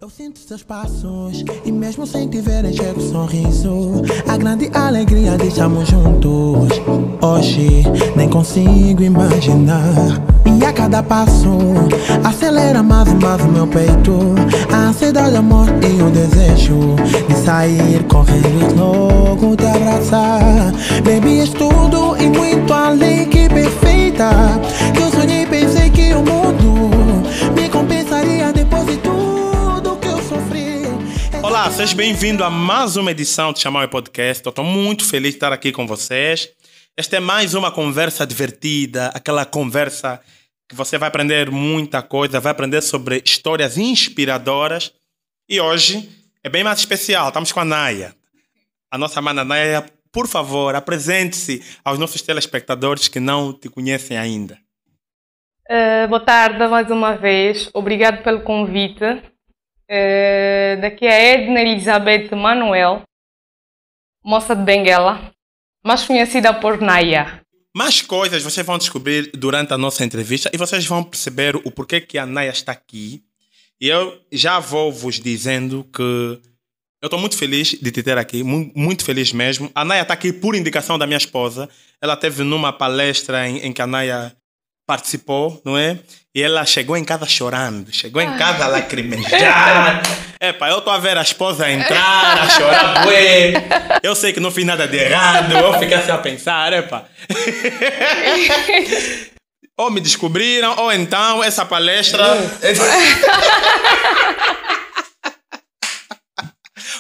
Eu sinto seus passos e mesmo sem te ver enxergo o sorriso. A grande alegria de estarmos juntos. Hoje nem consigo imaginar. E a cada passo acelera mais e mais o meu peito. A ansiedade, amor e o desejo de sair correndo e logo te abraçar. Baby, és tudo e muito além que perfeita. Que eu sonhei e pensei que o mundo me compensaria depois de tudo. Olá, sejam bem-vindos a mais uma edição de Chamar o Podcast. Eu estou muito feliz de estar aqui com vocês. Esta é mais uma conversa divertida, aquela conversa que você vai aprender muita coisa, vai aprender sobre histórias inspiradoras. E hoje é bem mais especial, estamos com a Naya. A nossa mana Naya, por favor, apresente-se aos nossos telespectadores que não te conhecem ainda. Boa tarde mais uma vez, obrigado pelo convite. Daqui é Edna Elizabeth Manuel, moça de Benguela, mais conhecida por Naya. Mais coisas vocês vão descobrir durante a nossa entrevista e vocês vão perceber o porquê que a Naya está aqui. E eu já vou vos dizendo que eu estou muito feliz de te ter aqui, muito feliz mesmo. A Naya está aqui por indicação da minha esposa. Ela esteve numa palestra em que a Naya participou, não é? E ela chegou em casa chorando, chegou em casa lacrimejando. Epa, eu estou a ver a esposa entrar, a chorar, bué. Eu sei que não fiz nada de errado, eu fiquei assim a pensar, epa. Ou me descobriram, ou então essa palestra...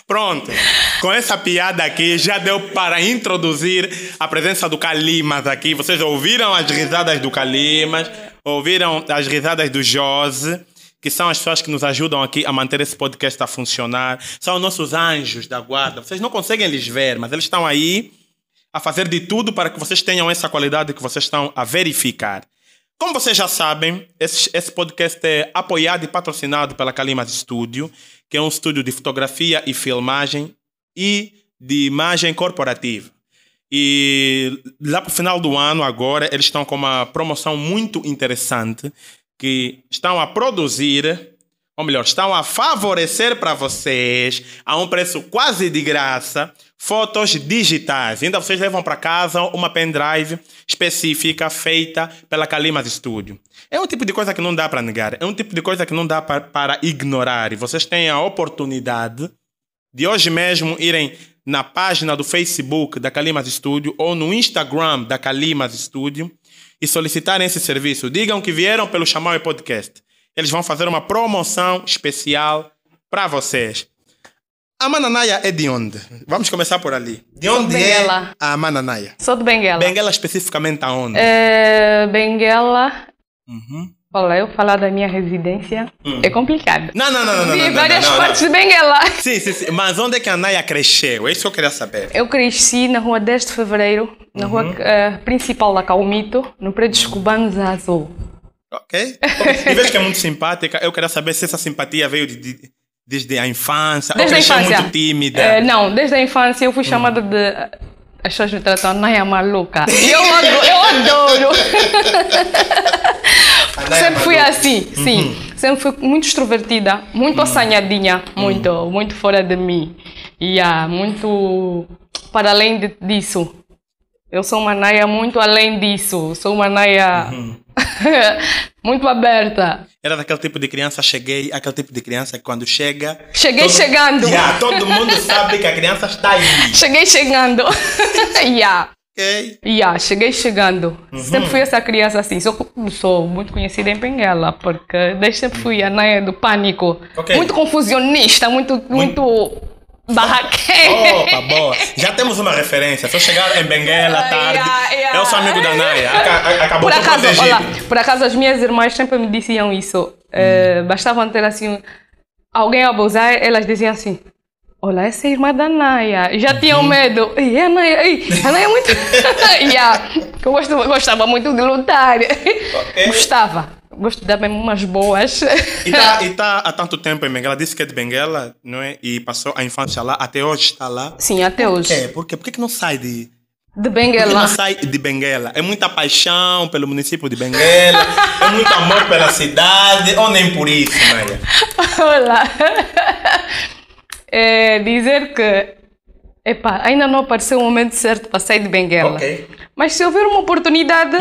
Pronto, com essa piada aqui já deu para introduzir a presença do Calimas aqui. Vocês ouviram as risadas do Calimas, ouviram as risadas do Jose, que são as pessoas que nos ajudam aqui a manter esse podcast a funcionar. São nossos anjos da guarda. Vocês não conseguem lhes ver, mas eles estão aí a fazer de tudo para que vocês tenham essa qualidade que vocês estão a verificar. Como vocês já sabem, esse podcast é apoiado e patrocinado pela Calimas Studio, que é um estúdio de fotografia e filmagem e de imagem corporativa. E lá para o final do ano, agora, eles estão com uma promoção muito interessante, que estão a produzir, ou melhor, estão a favorecer para vocês, a um preço quase de graça, fotos digitais. Ainda vocês levam para casa uma pendrive específica feita pela Calimas Studio. É um tipo de coisa que não dá para negar. É um tipo de coisa que não dá para ignorar. E vocês têm a oportunidade de hoje mesmo irem na página do Facebook da Calimas Studio ou no Instagram da Calimas Studio e solicitarem esse serviço. Digam que vieram pelo Chamar o Podcast. Eles vão fazer uma promoção especial para vocês. A mana Naya é de onde? Vamos começar por ali. De onde é a mana Naya? Sou de Benguela. Benguela especificamente aonde? Benguela. Olha, eu falar da minha residência é complicado. Não. Vi várias partes de Benguela. Sim. Mas onde é que a Naya cresceu? É isso que eu queria saber. Eu cresci na rua 10 de Fevereiro, na rua principal da Caumito, no prédio dos Cubanos Azul. Ok. E vejo que é muito simpática. Eu queria saber se essa simpatia veio desde a infância. Desde ou a infância. Muito tímida. Não, desde a infância eu fui chamada de... As pessoas me tratam Naya maluca. E eu adoro. Sempre fui assim, sim. Sempre fui muito extrovertida, muito assanhadinha, muito fora de mim. E muito para além disso. Eu sou uma Naya muito além disso. Sou uma Naya muito aberta. Era daquele tipo de criança, aquele tipo de criança que quando chega... Chegando. Todo mundo sabe que a criança está aí. Cheguei chegando. Ok. Cheguei chegando. Sempre fui essa criança assim. Sou muito conhecida em Benguela, porque desde sempre fui a Naya do pânico. Okay. Muito confusionista, muito barraqueira. Opa, boa. Já temos uma referência. Se eu chegar em Benguela tarde, eu sou amigo da Naya. Acabou por acaso, olá, por acaso as minhas irmãs sempre me diziam isso. Bastava ter assim alguém a abusar, elas diziam assim: olha, essa é a irmã da Naya. Já tinham medo. E a Naya é muito... Eu gostava muito de lutar. Okay. Gosto de dar mesmo umas boas. E tá há tanto tempo em Benguela. Disse que é de Benguela, não é? E passou a infância lá. Até hoje está lá. Sim, até hoje. Por quê? Por que não sai de De Porque não Benguela. sai de Benguela. É muita paixão pelo município de Benguela, é muito amor pela cidade, ou nem por isso, Naya? Olá. É dizer que epá, ainda não apareceu o momento certo para sair de Benguela. Ok. Mas se houver uma oportunidade,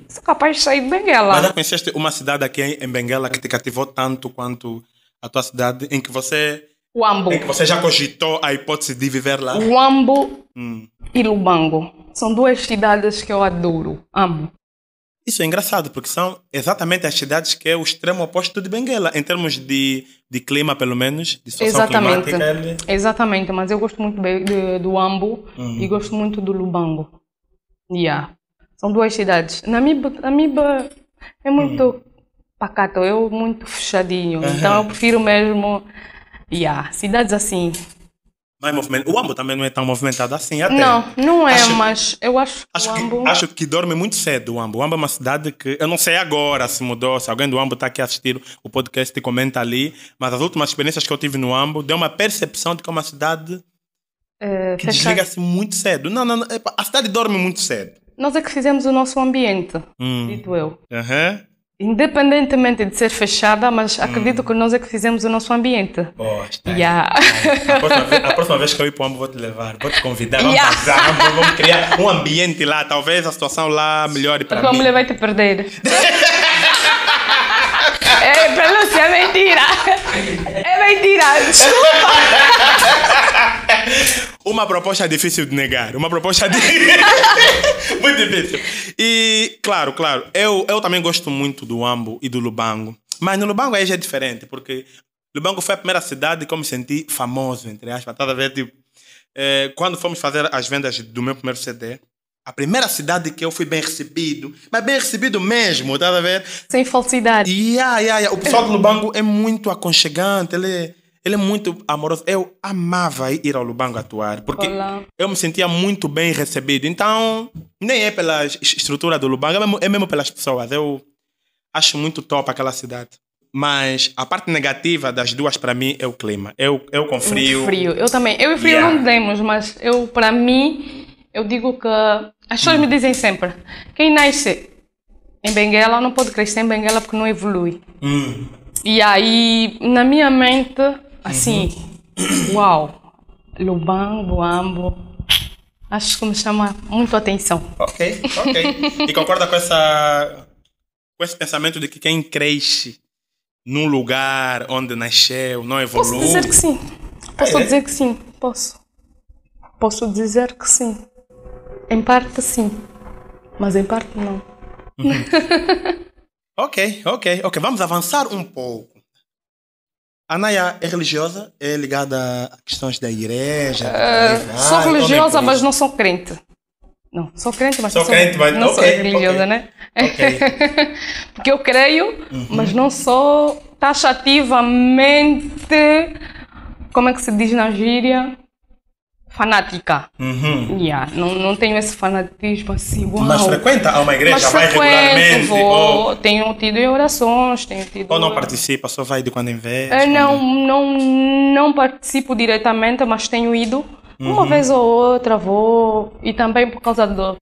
sou capaz de sair de Benguela. Mas já conheceste uma cidade aqui em Benguela que te cativou tanto quanto a tua cidade, em que você já cogitou a hipótese de viver lá? Huambo e Lubango. São duas cidades que eu adoro. Amo. Isso é engraçado, porque são exatamente as cidades que é o extremo oposto de Benguela, em termos de clima, pelo menos, de situação Exatamente. climática. Exatamente, mas eu gosto muito do Huambo e gosto muito do Lubango. Yeah. São duas cidades. Namiba é muito pacato, eu muito fechadinho. Então eu prefiro mesmo cidades assim. Mais movimento. O Huambo também não é tão movimentado assim, até. Não é, mas eu acho que o Huambo... Acho que dorme muito cedo o Huambo. O Huambo é uma cidade que, eu não sei agora se mudou, se alguém do Huambo está aqui a assistir o podcast e comenta ali, mas as últimas experiências que eu tive no Huambo deu uma percepção de que é uma cidade que desliga-se muito cedo. Não, a cidade dorme muito cedo. Nós é que fizemos o nosso ambiente, dito eu. Independentemente de ser fechada, mas acredito que nós é que fizemos o nosso ambiente. Poxa. Yeah. A próxima vez que eu ir para o Huambo vou te levar, vou te convidar, vamos casar, vamos criar um ambiente lá, talvez a situação lá melhore para mim. A tua mulher vai te perder. Para não ser mentira. É mentira, desculpa. Uma proposta difícil de negar. Uma proposta muito difícil. E, claro, eu também gosto muito do Huambo e do Lubango. Mas no Lubango aí já é diferente, porque Lubango foi a primeira cidade que eu me senti famoso, entre aspas. Tá a ver? Tipo, quando fomos fazer as vendas do meu primeiro CD, a primeira cidade que eu fui bem recebido, mas bem recebido mesmo, tá a ver? Sem falsidade. O pessoal do Lubango é muito aconchegante, ele é muito amoroso. Eu amava ir ao Lubango atuar, porque eu me sentia muito bem recebido. Então, nem é pela estrutura do Lubango, é mesmo pelas pessoas. Eu acho muito top aquela cidade. Mas a parte negativa das duas, para mim, é o clima. Eu com frio. Frio. Eu também. Eu e frio não demos, mas para mim, eu digo que as pessoas me dizem sempre: quem nasce em Benguela não pode crescer em Benguela porque não evolui. E aí, na minha mente, assim, uau, Lubango, Huambo, acho que me chama muito a atenção. Ok. E concorda com esse pensamento de que quem cresce num lugar onde nasceu não evolui? Posso dizer que sim. Posso dizer que sim. Posso dizer que sim. Em parte sim, mas em parte não. Ok. Vamos avançar um pouco. A Naya é religiosa? É ligada a questões da igreja? Sou religiosa, mas não sou crente. Não, sou crente, mas não sou religiosa, né? Ok. Porque eu creio, mas não sou taxativamente, como é que se diz na gíria? Fanática. Não tenho esse fanatismo assim, uau. Mas frequenta uma igreja? Vai regularmente? Tenho tido orações, Ou não participa, só vai de quando em vez? Não participo diretamente, mas tenho ido. Uma vez ou outra vou. E também por causa do...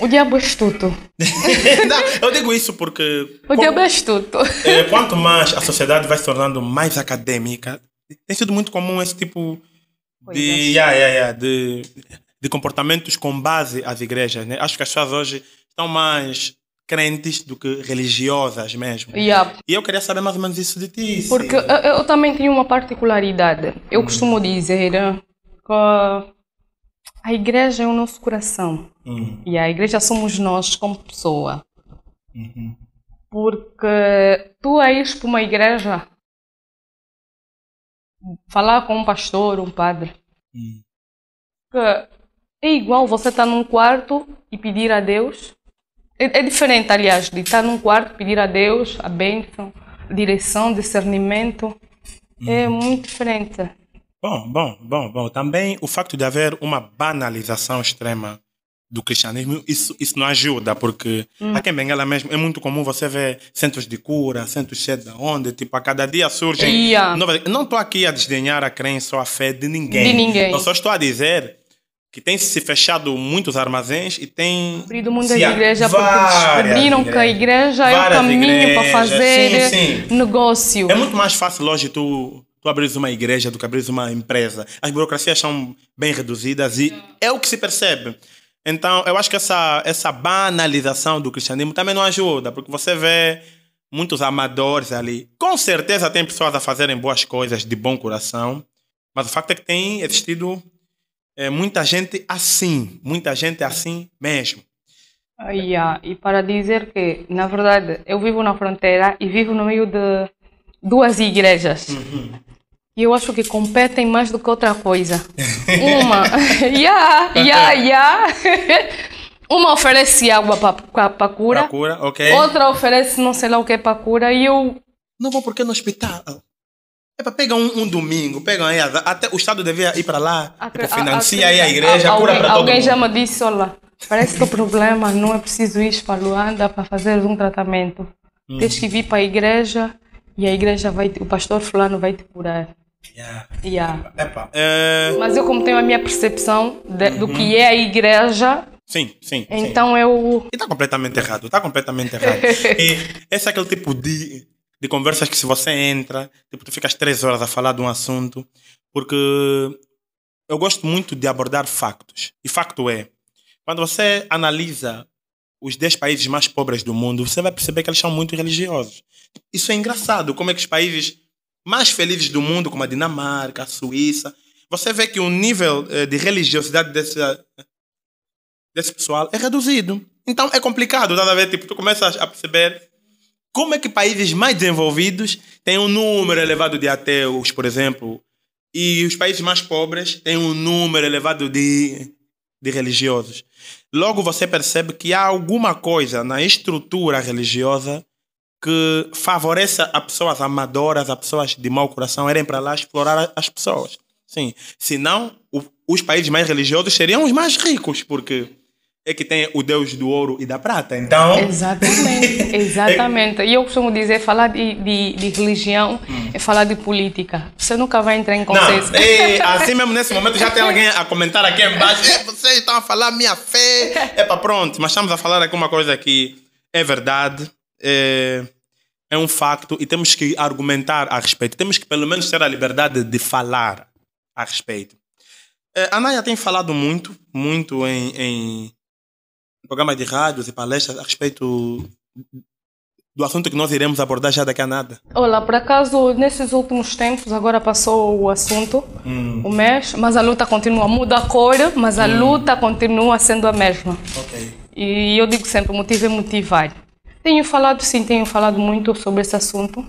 o diabo é astuto. Não, eu digo isso porque... O diabo é astuto. Quanto mais a sociedade vai se tornando mais acadêmica, tem sido muito comum esse tipo de comportamentos com base às igrejas, né? Acho que as pessoas hoje estão mais crentes do que religiosas mesmo. E eu queria saber mais ou menos isso de ti. Porque eu também tenho uma particularidade. Eu costumo dizer que a igreja é o nosso coração. E a igreja somos nós como pessoa. Porque tu ires para uma igreja falar com um pastor, um padre, que é igual você estar num quarto e pedir a Deus. É diferente, aliás, de estar num quarto, pedir a Deus a bênção, direção, discernimento. É muito diferente. Bom. Também o facto de haver uma banalização extrema do cristianismo, isso não ajuda, porque aqui em Benguela mesmo é muito comum você ver centros de cura, centros cheios de onde, tipo, a cada dia surgem novas... Não estou aqui a desdenhar a crença ou a fé de ninguém. Eu só estou a dizer que tem se fechado muitos armazéns e tem abrido muitas igrejas porque descobriram que a igreja é o caminho para fazer negócio. É muito mais fácil hoje tu abres uma igreja do que abres uma empresa. As burocracias são bem reduzidas e é o que se percebe. Então, eu acho que essa banalização do cristianismo também não ajuda, porque você vê muitos amadores ali. Com certeza tem pessoas a fazerem boas coisas de bom coração, mas o facto é que tem existido muita gente assim mesmo. E para dizer que, na verdade, eu vivo na fronteira e vivo no meio de duas igrejas. E eu acho que competem mais do que outra coisa. Uma, uma oferece água para cura. Pra cura, ok. Outra oferece não sei lá o que para cura. E eu... Não vou porque no hospital. É para pegar um domingo, pegam aí, até o Estado devia ir para lá, financia aí a igreja, cura para todo mundo. Alguém já me disse, olha, parece que o problema não é preciso ir para Luanda para fazer um tratamento. Tens que vir para a igreja e a igreja o pastor fulano vai te curar. Mas eu, como tenho a minha percepção do que é a igreja, sim. Então eu... E está completamente errado, E esse é aquele tipo de conversas que se você entra, tipo, tu ficas 3 horas a falar de um assunto, porque eu gosto muito de abordar factos. E facto é, quando você analisa os 10 países mais pobres do mundo, você vai perceber que eles são muito religiosos. Isso é engraçado, como é que os países mais felizes do mundo, como a Dinamarca, a Suíça, você vê que o nível de religiosidade desse pessoal é reduzido. Então é complicado, tá a ver? Tipo, tu começas a perceber como é que países mais desenvolvidos têm um número elevado de ateus, por exemplo, e os países mais pobres têm um número elevado de religiosos. Logo você percebe que há alguma coisa na estrutura religiosa que favorece a pessoas amadoras, a pessoas de mau coração, irem para lá explorar as pessoas. Sim. Senão, os países mais religiosos seriam os mais ricos, porque é que tem o Deus do ouro e da prata. Então... Exatamente. E eu costumo dizer, falar de religião é falar de política. Você nunca vai entrar em consenso. Assim mesmo, nesse momento, já tem alguém a comentar aqui embaixo. Vocês estão a falar minha fé. Pronto. Mas estamos a falar aqui uma coisa que é verdade. É um facto e temos que argumentar a respeito. Temos que pelo menos ter a liberdade de falar a respeito. A Naya tem falado muito em programas de rádios e palestras a respeito do assunto que nós iremos abordar já daqui a nada. Olha, por acaso, nesses últimos tempos, agora passou o assunto, o mês, mas a luta continua. Muda a cor, mas a luta continua sendo a mesma. Ok. E eu digo sempre, motivo é motivar. Tenho falado muito sobre esse assunto,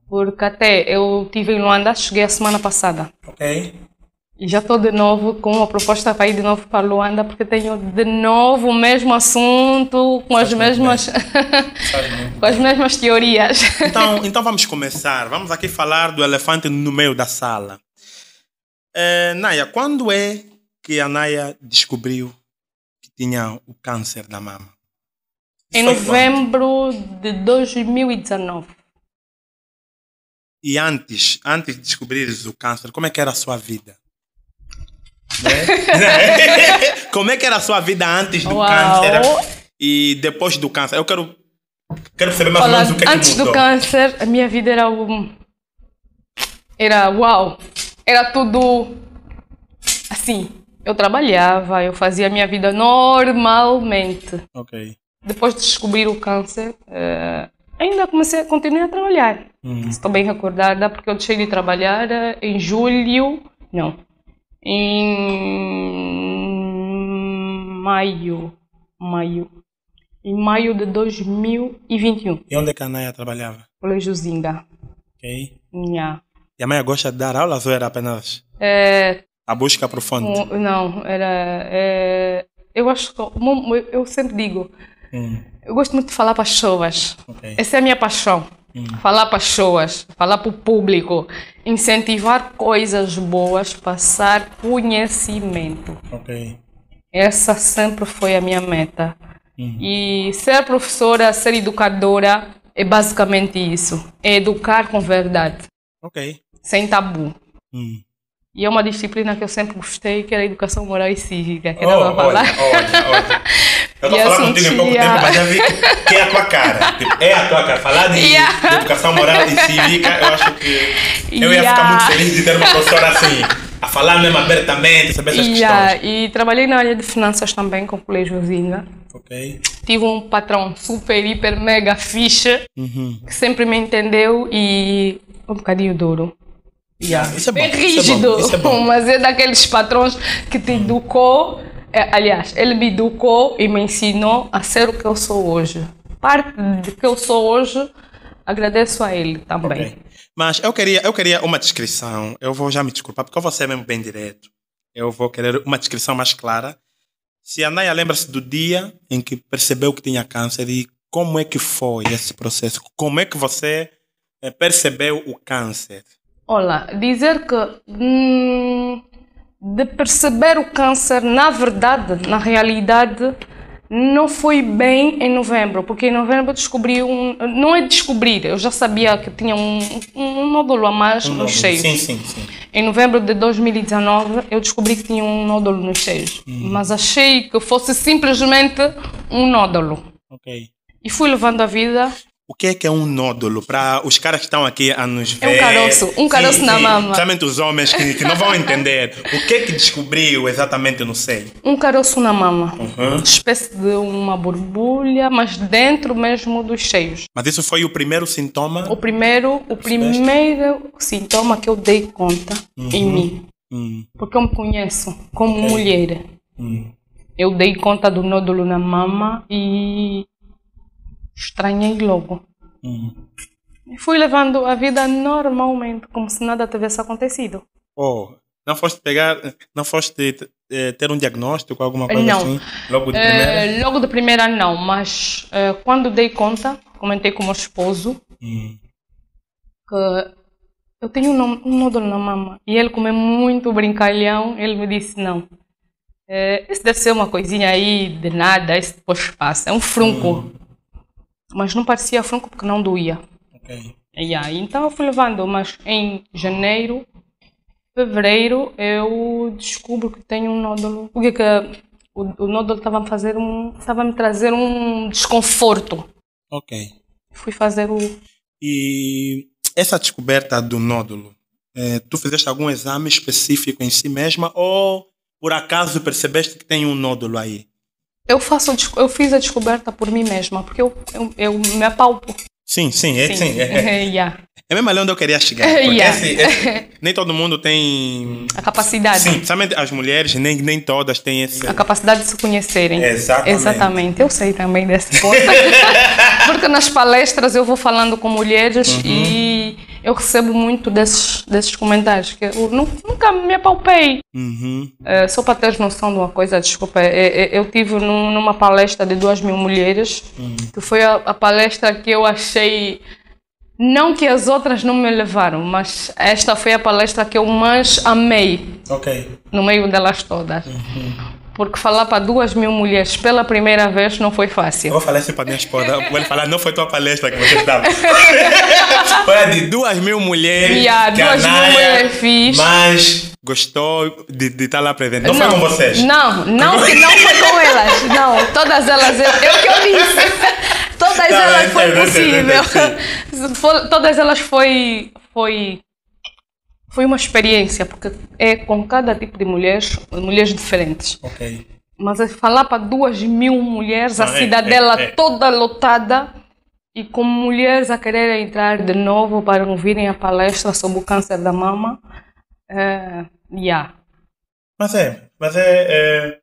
porque até eu estive em Luanda, cheguei a semana passada. Ok. E já estou de novo com uma proposta para ir de novo para Luanda, porque tenho de novo o mesmo assunto, com as mesmas teorias. Então vamos começar. Vamos aqui falar do elefante no meio da sala. Naya, quando é que a Naya descobriu que tinha o câncer da mama? Em novembro de 2019. E antes de descobrires o câncer, como é que era a sua vida? Como é que era a sua vida antes do câncer e depois do câncer? Eu quero saber mais ou menos o que é que mudou. Antes do câncer, a minha vida era uau. Era tudo assim. Eu trabalhava, eu fazia a minha vida normalmente. Ok. Depois de descobrir o câncer, ainda continuei a trabalhar. Estou bem recordada porque eu deixei de trabalhar em maio de 2021. E onde é que a Naya trabalhava? Colégio Zinga. Ok. Yeah. E a Naya gosta de dar aulas ou era apenas a busca profunda? Não, era... eu acho que... Eu sempre digo... Eu gosto muito de falar para as pessoas. Okay. Essa é a minha paixão. Falar para as pessoas, falar para o público, incentivar coisas boas, passar conhecimento. Okay. Essa sempre foi a minha meta. E ser professora, ser educadora é basicamente isso. É educar com verdade. Ok. Sem tabu. E é uma disciplina que eu sempre gostei, que era educação moral e cívica. Que era pra falar. Olha. Eu estou falando contigo em pouco tempo, mas já vi que é a tua cara. Tipo, é a tua cara. Falar de educação moral e cívica, eu acho que eu ia ficar muito feliz de ter uma professora assim, a falar mesmo abertamente, saber essas questões. E trabalhei na área de finanças também, com o Colégio Zinga. Ok. Tive um patrão super, hiper, mega fixe, que sempre me entendeu e um bocadinho duro. Isso é bom. Bem rígido, isso é bom. mas é daqueles patrões que te educou. Aliás, ele me educou e me ensinou a ser o que eu sou hoje. Parte de que eu sou hoje, agradeço a ele também. Okay. Mas eu queria uma descrição. Eu vou já me desculpar, porque eu vou ser mesmo bem direto. Eu vou querer uma descrição mais clara. Se a Naya lembra-se do dia em que percebeu que tinha câncer e como é que foi esse processo? Como é que você percebeu o câncer? Olha, dizer que de perceber o câncer, na verdade, na realidade, não foi bem em novembro, porque em novembro eu descobri não é descobrir, eu já sabia que tinha um nódulo a mais nos seios. Sim. Em novembro de 2019 eu descobri que tinha um nódulo nos seios, mas achei que fosse simplesmente um nódulo. Ok. E fui levando a vida. O que é um nódulo? Para os caras que estão aqui a nos ver. É um caroço na mama. Principalmente os homens que não vão entender. O que descobriu exatamente no seio? Um caroço na mama. Espécie de uma borbulha, mas dentro mesmo dos seios. Mas isso foi o primeiro sintoma? O primeiro sintoma que eu dei conta em mim. Porque eu me conheço como mulher. Eu dei conta do nódulo na mama e estranhei logo. E fui levando a vida normalmente, como se nada tivesse acontecido. Não foste ter um diagnóstico, alguma coisa não. assim? Logo de primeira? Logo de primeira não, mas quando dei conta, comentei com o meu esposo que eu tenho um nódulo na mama. E ele, como é muito brincalhão, ele me disse, não. Isso deve ser uma coisinha aí de nada, isso depois passa. É um frunco. Mas não parecia frunco porque não doía. Ok. Então eu fui levando, mas em janeiro, fevereiro, eu descubro que tenho um nódulo. Porque o nódulo estava a me trazer um desconforto. Ok. Fui fazer E essa descoberta do nódulo, tu fizeste algum exame específico em si mesma ou por acaso percebeste que tem um nódulo aí? Eu fiz a descoberta por mim mesma, porque eu me apalpo. Sim. É mesmo ali onde eu queria chegar. Porque nem todo mundo tem a capacidade. Sim, principalmente as mulheres, nem todas têm a capacidade de se conhecerem. Exatamente. Eu sei também desse ponto. Porque nas palestras eu vou falando com mulheres e eu recebo muito desses comentários, que eu nunca me apalpei. Só para teres noção de uma coisa, desculpa, eu tive numa palestra de 2.000 mulheres, que foi a palestra que eu achei, não que as outras não me levaram, mas esta foi a palestra que eu mais amei, no meio delas todas. Porque falar para 2.000 mulheres pela primeira vez não foi fácil. Eu vou falar isso para minha esposa. Vou lhe falar, não foi tua palestra que você estava. Foi de 2.000 mulheres. Que 2.000 mulheres fiz. Mas gostou de estar lá presente. Não foi com vocês? Não foi com elas. Não, todas elas, eu disse. Todas elas foi possível. Todas elas foi uma experiência, porque é com cada tipo de mulheres diferentes. Ok. Mas falar para 2.000 mulheres, a cidadela toda lotada, e com mulheres a quererem entrar de novo para ouvirem a palestra sobre o câncer da mama, Mas é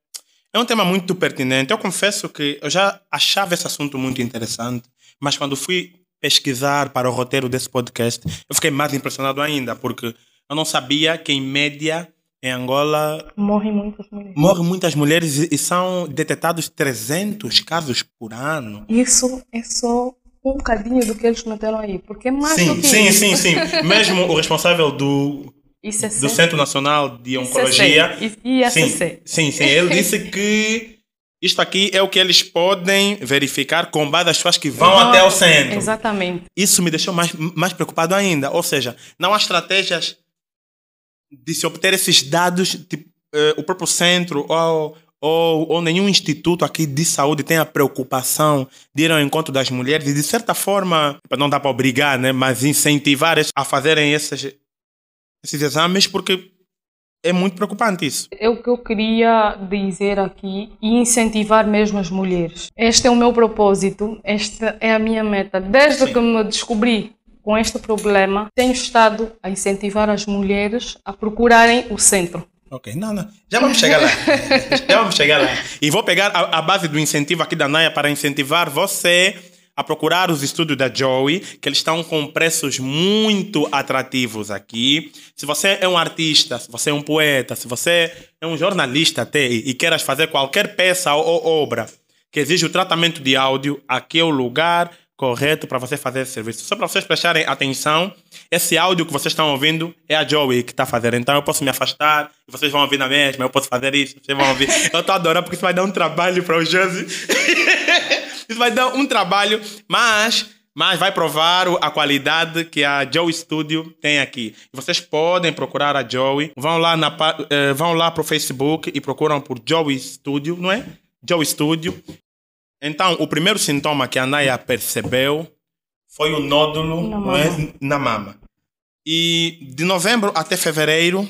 um tema muito pertinente. Eu confesso que eu já achava esse assunto muito interessante, mas quando fui pesquisar para o roteiro desse podcast, eu fiquei mais impressionado ainda, porque eu não sabia que, em média, em Angola morrem muitas mulheres e são detectados 300 casos por ano. Isso é só um bocadinho do que eles meteram aí, porque é mais do que isso. Sim. Mesmo o responsável do Centro Nacional de Oncologia, sim, ele disse que isto aqui é o que eles podem verificar com base das pessoas que vão até o centro. Exatamente. Isso me deixou mais preocupado ainda. Ou seja, não há estratégias de se obter esses dados, tipo, o próprio centro ou nenhum instituto aqui de saúde tem a preocupação de ir ao encontro das mulheres e, de certa forma, não dá para obrigar, né, mas incentivar a fazerem esses exames, porque é muito preocupante isso. É o que eu queria dizer aqui e incentivar mesmo as mulheres. Este é o meu propósito, esta é a minha meta. Desde que me descobri com este problema, tenho estado a incentivar as mulheres a procurarem o centro. Ok, não. Já vamos chegar lá. Já vamos chegar lá. E vou pegar a base do incentivo aqui da Naya para incentivar você a procurar os estúdios da Joey, que eles estão com preços muito atrativos aqui. Se você é um artista, se você é um poeta, se você é um jornalista até e queiras fazer qualquer peça ou obra que exige o tratamento de áudio, aqui é o lugar correto para você fazer esse serviço. Só para vocês prestarem atenção, esse áudio que vocês estão ouvindo é a Joey que está fazendo. Então eu posso me afastar e vocês vão ouvir na mesma, eu posso fazer isso, vocês vão ouvir. Eu estou adorando porque isso vai dar um trabalho para o Josi. Isso vai dar um trabalho, mas vai provar a qualidade que a Joey Studio tem aqui. Vocês podem procurar a Joey, vão lá para o Facebook e procuram por Joey Studio, não é? Joey Studio. Então, o primeiro sintoma que a Naya percebeu foi o nódulo na mama. E de novembro até fevereiro,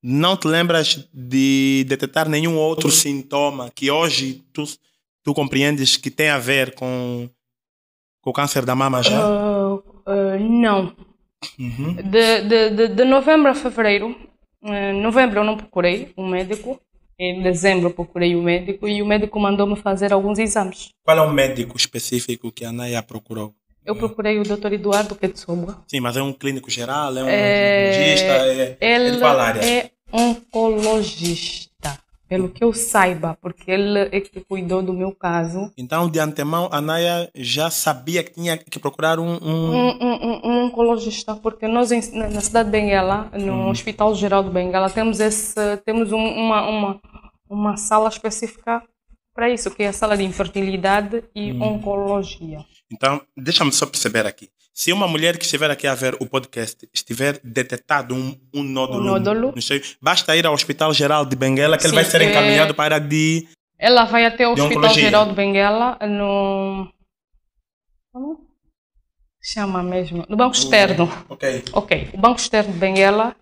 não te lembras de detectar nenhum outro sintoma que hoje tu compreendes que tem a ver com o câncer da mama já? Não. Uhum. De novembro a fevereiro, novembro eu não procurei um médico. Em dezembro procurei o médico e o médico mandou-me fazer alguns exames. Qual é o médico específico que a Naya procurou? Eu procurei o Dr. Eduardo Ketsoba. Sim, mas é um clínico geral, é um oncologista, é de qual área? É oncologista, pelo que eu saiba, porque ele é que cuidou do meu caso. Então, de antemão, a Naya já sabia que tinha que procurar um oncologista, porque nós na cidade de Benguela, no Hospital Geral de Benguela, temos uma sala específica para isso, que é a sala de infertilidade e oncologia. Então, deixa-me só perceber aqui. Se uma mulher que estiver aqui a ver o podcast estiver detectado um nódulo no seio, basta ir ao Hospital Geral de Benguela que ele vai ser encaminhado para a área de... Ela vai até o Hospital Geral de Benguela Como chama mesmo? No Banco Externo. Ok. O Banco Externo de Benguela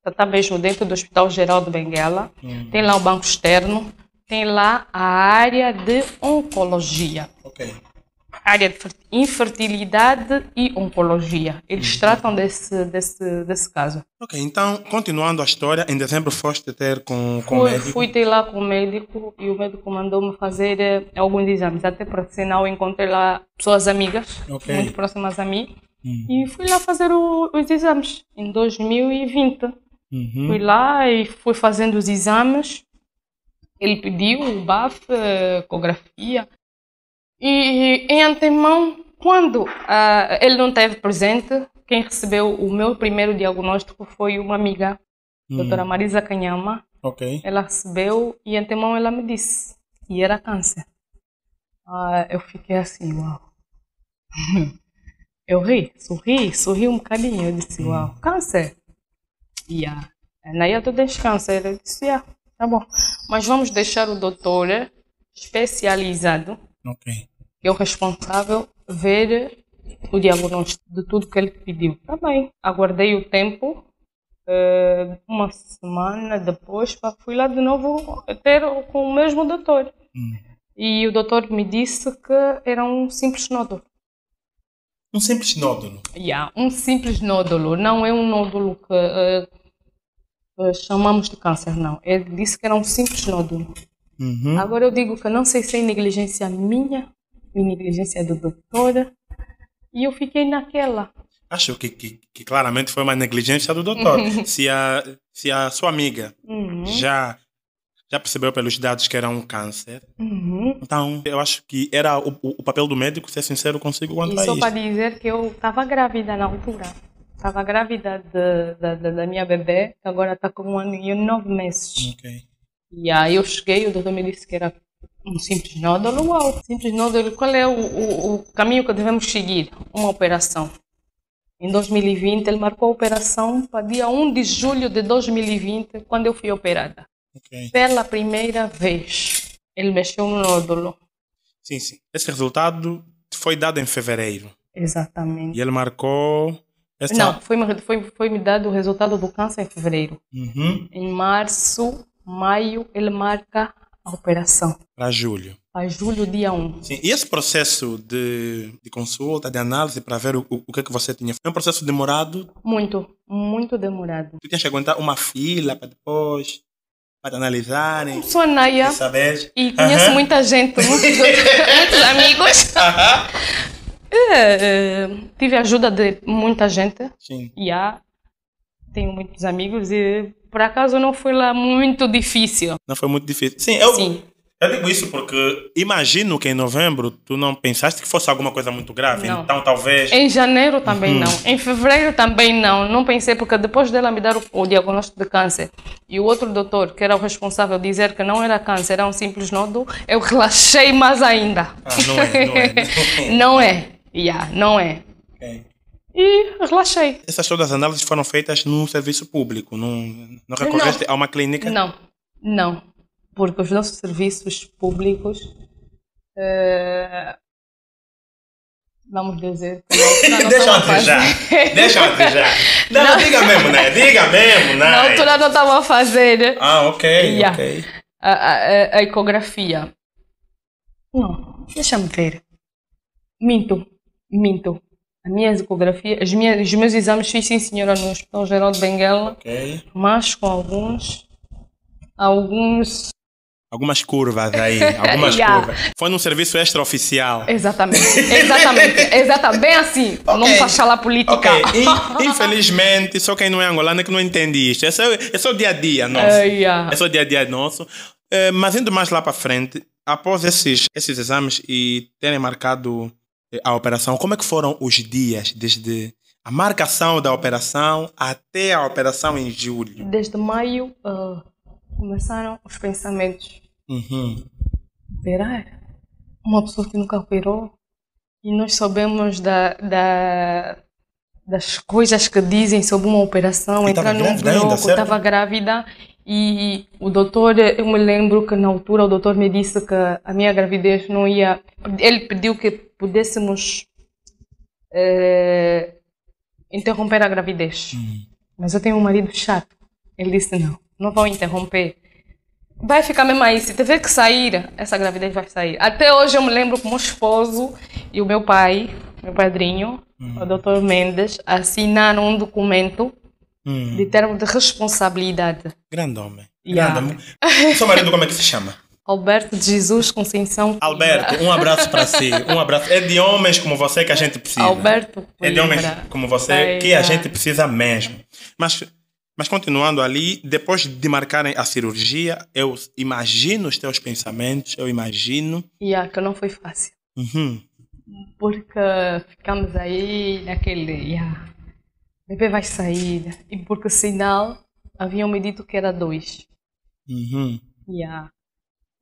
está mesmo dentro do Hospital Geral de Benguela. Tem lá o Banco Externo. Tem lá a área de oncologia. Ok. Área de infertilidade e oncologia. Eles tratam desse caso. Ok, então, continuando a história, em dezembro foste ter com o médico? Fui ter lá com o médico e o médico mandou-me fazer alguns exames. Até por sinal, encontrei lá pessoas amigas, muito próximas a mim. E fui lá fazer os exames em 2020. Fui lá e fui fazendo os exames. Ele pediu o BAF, ecografia. E em antemão, quando ele não esteve presente, quem recebeu o meu primeiro diagnóstico foi uma amiga, doutora Marisa Canhama. Ok. Ela recebeu e em antemão ela me disse, e era câncer. Eu fiquei assim, uau. Eu sorri um bocadinho. Eu disse, uau, câncer? E a Naya, tu tens câncer? Eu disse, tá bom. Mas vamos deixar o doutor especializado, que é o responsável, ver o diagnóstico de tudo que ele pediu. Tá bem. Aguardei o tempo. Uma semana depois, fui lá de novo ter com o mesmo doutor. E o doutor me disse que era um simples nódulo. Um simples nódulo? Um simples nódulo. Não é um nódulo que chamamos de câncer, não. Ele disse que era um simples nódulo. Agora eu digo que não sei se é negligência minha, negligência do doutor, e eu fiquei naquela. Acho que claramente foi uma negligência do doutor. Se a sua amiga já percebeu pelos dados que era um câncer, então eu acho que era o papel do médico ser sincero consigo quanto a isso. E só para dizer que eu estava grávida na altura. Estava grávida da minha bebê, que agora está com 1 ano e 9 meses. E aí eu cheguei, o doutor me disse que era um simples nódulo. Uau, simples nódulo, qual é o caminho que devemos seguir? Uma operação. Em 2020, ele marcou a operação para dia 1 de julho de 2020, quando eu fui operada. Ok. Pela primeira vez, ele mexeu no nódulo. Sim, sim. Esse resultado foi dado em fevereiro. Exatamente. E ele marcou... essa... Não, foi-me dado o resultado do câncer em fevereiro. Uhum. Em março, maio, ele marca a operação. Para julho. Para julho, dia 1. Sim. E esse processo de consulta, de análise para ver o que é que você tinha? Foi um processo demorado? Muito demorado. Tu tinhas que aguentar uma fila para depois, para te analisarem, Sou a Naya saber? e conheço muita gente, muitos amigos. Tive a ajuda de muita gente. Sim. Tenho muitos amigos e por acaso não foi lá muito difícil. Não foi muito difícil. Sim, eu digo isso porque imagino que em novembro tu não pensaste que fosse alguma coisa muito grave. Não. Então talvez... Em janeiro também não. Em fevereiro também não. Não pensei porque depois dela me dar o diagnóstico de câncer e o outro doutor, que era o responsável, dizer que não era câncer, era um simples nódulo, eu relaxei mais ainda. Não é. Não é. Okay. E relaxei. Essas todas as análises foram feitas num serviço público? Não recorreste a uma clínica? Não. Porque os nossos serviços públicos, vamos dizer... Deixa eu já. Não, diga mesmo, né? Na altura não estavam a fazer... ok. A ecografia. Não, deixa-me ver. Minto. A minha ecografia, os meus exames fiz, sim senhora, no Hospital Geral de Benguela, okay. Mas com algumas curvas aí, curvas. Foi num serviço extraoficial. Exatamente, bem assim, okay. Não para falar política. Okay. Infelizmente, só quem não é angolano é que não entende isto. Esse é o dia a dia nosso. Esse é o dia a dia nosso. Mas indo mais lá para frente, após esses exames e terem marcado a operação, como é que foram os dias desde a marcação da operação até a operação em julho? Desde maio começaram os pensamentos. Operar? Uma pessoa que nunca operou. E nós soubemos das coisas que dizem sobre uma operação. Entrar num bloco, estava grávida. E o doutor, eu me lembro que na altura o doutor me disse que a minha gravidez não ia... Ele pediu que pudéssemos interromper a gravidez. Mas eu tenho um marido chato. Ele disse, não vou interromper. Vai ficar mesmo aí. Se tiver que sair, essa gravidez vai sair. Até hoje eu me lembro que o meu esposo e o meu pai, meu padrinho, o doutor Mendes, assinaram um documento de termo de responsabilidade. Grande homem. Seu marido como é que se chama? Alberto de Jesus Conceição. Alberto, um abraço para si. Um abraço. É de homens como você que a gente precisa. Alberto. É de homens como você que a gente precisa mesmo. Mas continuando ali, depois de marcarem a cirurgia, eu imagino os teus pensamentos, que não foi fácil. Porque ficamos aí naquele... O bebê vai sair. E porque sinal, haviam me dito que era 2.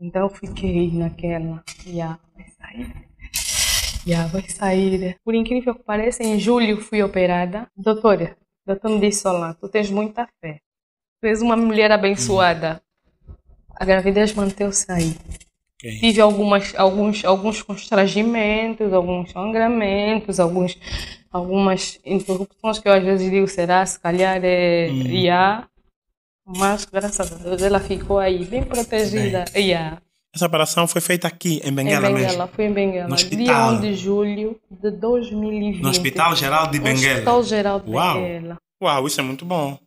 Então eu fiquei naquela. Vai sair. Por incrível que pareça, em julho fui operada. O doutor me disse, olá, tu tens muita fé. Tu és uma mulher abençoada. A gravidez manteve-se aí. Okay. Tive alguns constrangimentos, alguns sangramentos, algumas interrupções que eu às vezes digo, se calhar mas graças a Deus ela ficou aí, bem protegida. Essa operação foi feita aqui, em Benguela mesmo? Foi em Benguela, no hospital. Dia 1 de julho de 2020. No Hospital Geral de Benguela? Hospital Geral de Benguela. Uau, isso é muito bom.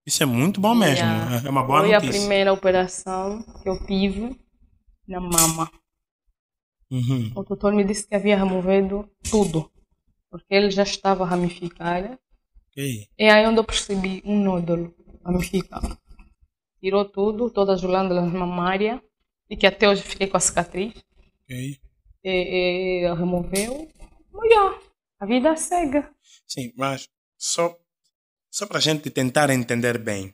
Isso é muito bom mesmo. É uma boa notícia. Foi a primeira operação que eu tive na mama. O doutor me disse que havia removido tudo, porque ele já estava ramificado. Okay. E aí onde eu percebi um nódulo ramificado. Tirou tudo, todas as glândulas mamárias, e que até hoje fiquei com a cicatriz. Okay. E removeu. A vida segue. Sim, mas só para a gente tentar entender bem.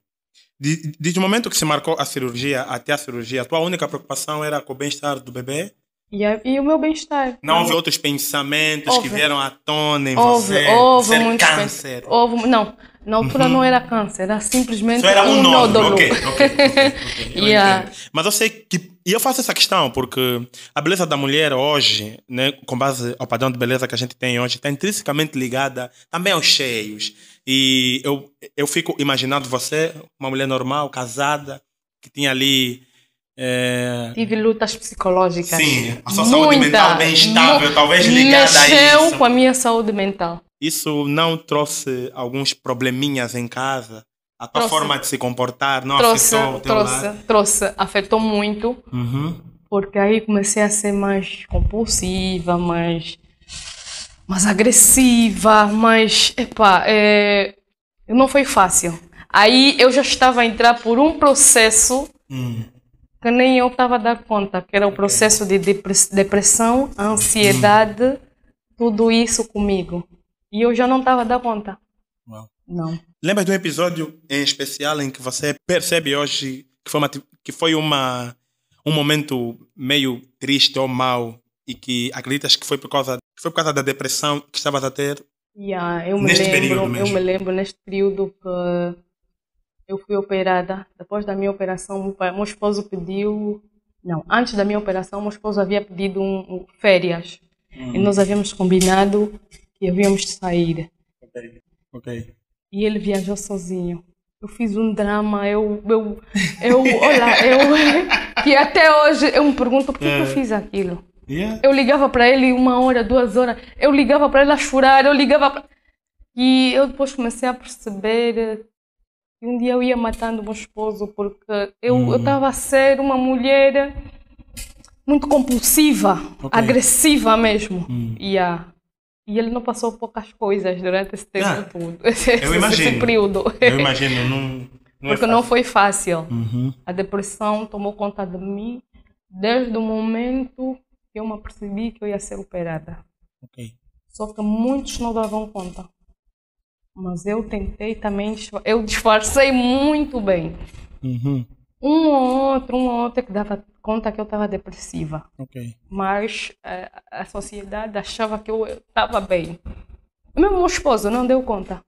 Desde o momento que se marcou a cirurgia até a cirurgia, a tua única preocupação era com o bem-estar do bebê? E o meu bem-estar. Não houve outros pensamentos que Houve. vieram à tona em Houve você? Ser muitos câncer. Não, na altura não era câncer, era simplesmente Só era um nódulo. nódulo. Ok. Eu Yeah. entendo. Mas eu sei que... E eu faço essa questão porque a beleza da mulher hoje, né, com base ao padrão de beleza que a gente tem hoje, está intrinsecamente ligada também aos cheios. E eu fico imaginando você, uma mulher normal, casada, que tinha ali... Tive lutas psicológicas. Sim, a sua saúde mental bem estável, talvez ligada a Mexeu isso. com a minha saúde mental. Isso não trouxe alguns probleminhas em casa? A tua Trouxe. forma de se comportar não afetou o teu lado? Trouxe. Afetou muito. Uhum. Porque aí comecei a ser mais compulsiva, mais agressiva, não foi fácil. Aí eu já estava a entrar por um processo que nem eu estava a dar conta, que era o processo de depressão, ansiedade, tudo isso comigo. E eu já não estava a dar conta. Uau. Não. Lembra de um episódio em especial em que você percebe hoje que foi um momento meio triste ou mau e que acreditas que foi por causa da depressão que estavas a ter? Eu me lembro neste período que eu fui operada. Depois da minha operação, meu esposo pediu... Não, antes da minha operação, meu esposo havia pedido férias. E nós havíamos combinado que havíamos de sair. Ok. E ele viajou sozinho. Eu fiz um drama, que até hoje eu me pergunto por que eu fiz aquilo. Yeah. Eu ligava para ele 1 hora, 2 horas, eu ligava para ele a chorar, E eu depois comecei a perceber que um dia eu ia matando o meu esposo porque eu estava a ser uma mulher muito compulsiva, agressiva mesmo. E ele não passou poucas coisas durante esse tempo todo. Eu imagino. Esse período. Eu imagino, não Porque é não fácil. foi fácil. Uhum. A depressão tomou conta de mim desde o momento que eu me apercebi que eu ia ser operada. Ok. Só que muitos não davam conta. Mas eu tentei também, eu disfarcei muito bem. Uhum. Um ou outro que dava conta que eu estava depressiva. Ok. Mas a sociedade achava que eu estava bem. Mesmo meu esposo não deu conta.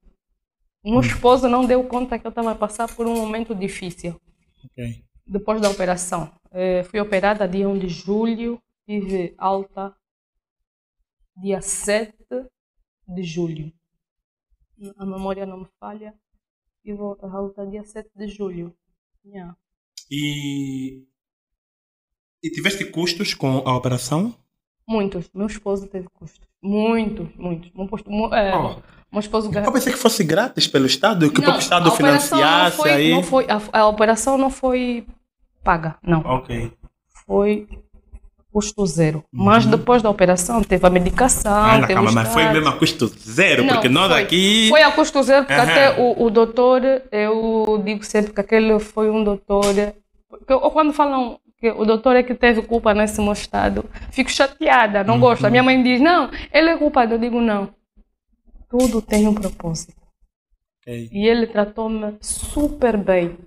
Meu esposo não deu conta que eu estava a passar por um momento difícil. Ok. Depois da operação. Fui operada dia 1 de julho, tive alta dia 7 de julho. A memória não me falha. Tive alta dia 7 de julho. Yeah. E tiveste custos com a operação? Muitos. Meu esposo teve custos. Muitos. Meu esposo Eu pensei que fosse grátis pelo Estado, que o próprio Estado financiasse aí. A operação não foi paga, não. Ok. Foi custo zero. Mas depois da operação teve a medicação. Teve Calma, os mas foi tratos. mesmo a custo zero, Não, porque nós aqui... Foi a custo zero, porque até o doutor, eu digo sempre que aquele foi um doutor... Quando falam que o doutor é que teve culpa nesse meu estado, fico chateada, não gosto. A minha mãe diz, não, ele é culpado. Eu digo, não. Tudo tem um propósito. Okay. E ele tratou-me super bem.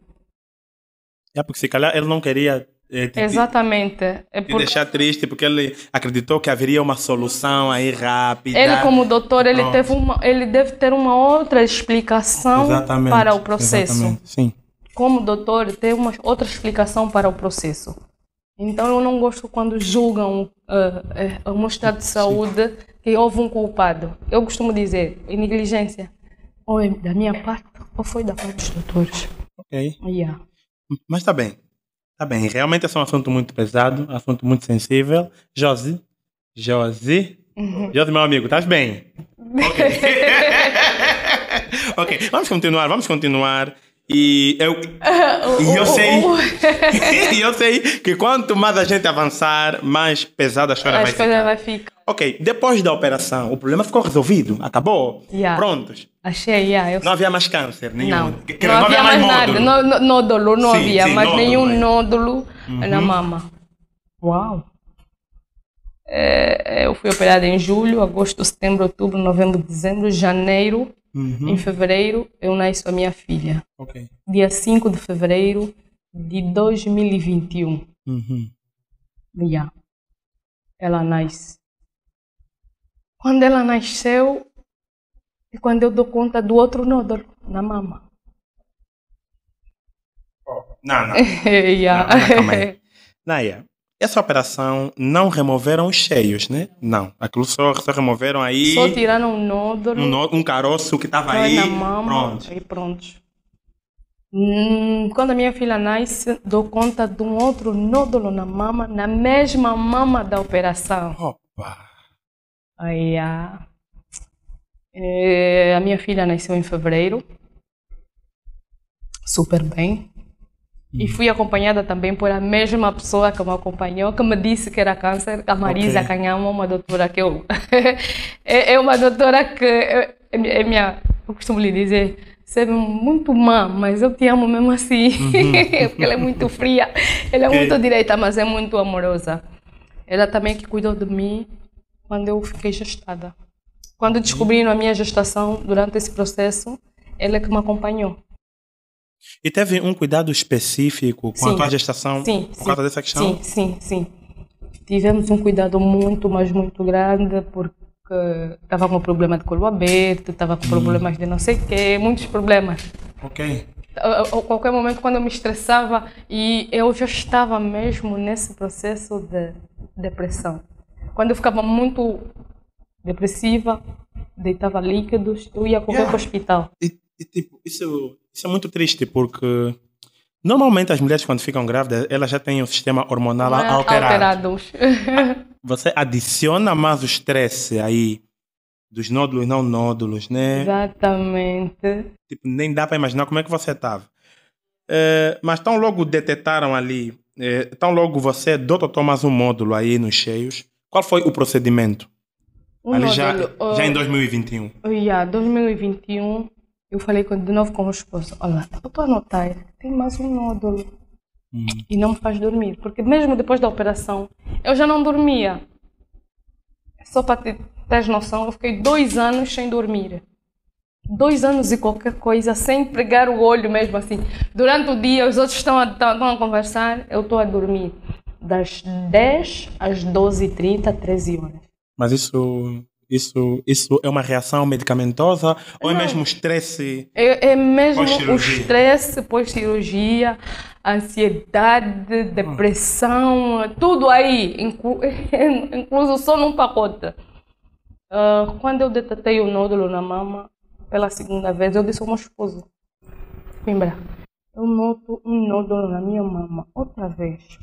Porque se calhar ele não queria... Exatamente. Te deixar triste, porque ele acreditou que haveria uma solução aí rápida. Ele, como doutor, ele deve ter uma outra explicação para o processo. Exatamente. Sim. Como doutor, tem uma outra explicação para o processo. Então, eu não gosto quando julgam o meu estado de saúde, que houve um culpado. Eu costumo dizer, em negligência, ou é da minha parte, ou foi da parte dos doutores. Ok. Yeah. Mas está bem. Está bem. Realmente esse é um assunto muito pesado, um assunto muito sensível. Josi, meu amigo, estás bem? Ok. Ok, vamos continuar. E eu sei que quanto mais a gente avançar, mais pesada a história vai ficar. Ok, depois da operação, o problema ficou resolvido, acabou, prontos. Achei, Não havia mais câncer nenhum. Não havia mais nada, nódulo não havia, mas nódulo, nenhum nódulo na mama. Uau! Eu fui operada em julho, agosto, setembro, outubro, novembro, dezembro, janeiro. Em fevereiro, eu nasço a minha filha. Okay. Dia 5 de fevereiro de 2021. Yeah. ela nasce. Quando ela nasceu, é quando eu dou conta do outro nódulo na mama. Não. Yeah. Calma aí. Naya, essa operação não removeram os cheios, né? Não. Aquilo só removeram aí. Só tiraram um nódulo. Um caroço que estava aí. Na mama. Pronto. Aí pronto. Quando a minha filha nasce, dou conta de um outro nódulo na mama, na mesma mama da operação. Opa! Aí a minha filha nasceu em fevereiro. Super bem. E fui acompanhada também por a mesma pessoa que me acompanhou, que me disse que era câncer, a Marisa Canhama, uma doutora que eu... é uma doutora que eu costumo lhe dizer, você é muito má, mas eu te amo mesmo assim. Porque ela é muito fria, ela é muito direita, mas é muito amorosa. Ela também que cuidou de mim quando eu fiquei gestada. Quando descobriram a minha gestação, durante esse processo, ela é que me acompanhou. E teve um cuidado específico com a tua gestação por causa dessa questão? Sim. Tivemos um cuidado muito, mas muito grande, porque estava com problema de colo aberto, estava com problemas de não sei o quê, muitos problemas. Ok. A qualquer momento, quando eu me estressava, e eu já estava mesmo nesse processo de depressão. Quando eu ficava muito depressiva, deitava líquidos, eu ia correr para o hospital. E tipo, isso é muito triste, porque normalmente as mulheres quando ficam grávidas, elas já têm o sistema hormonal alterado. Você adiciona mais o estresse aí dos nódulos não nódulos, né? Exatamente. Tipo, nem dá para imaginar como é que você estava. Mas tão logo detectaram ali, tão logo você dotou mais um módulo aí nos cheios, qual foi o procedimento? Ali já em 2021. 2021. Eu falei de novo com o esposo, olha, eu estou a notar, tem mais um nódulo e não me faz dormir, porque mesmo depois da operação, eu já não dormia. Só para ter noção, eu fiquei 2 anos sem dormir. 2 anos e qualquer coisa, sem pregar o olho mesmo assim. Durante o dia, os outros estão a conversar, eu estou a dormir das 10 às 12h30, 13 horas. Mas isso é uma reação medicamentosa ou é mesmo estresse? É mesmo o estresse pós-cirurgia, ansiedade, depressão, tudo aí, incluso só num pacote. Quando eu detetei o nódulo na mama, pela segunda vez, eu disse ao meu esposo, Coimbra, eu noto um nódulo na minha mama, outra vez.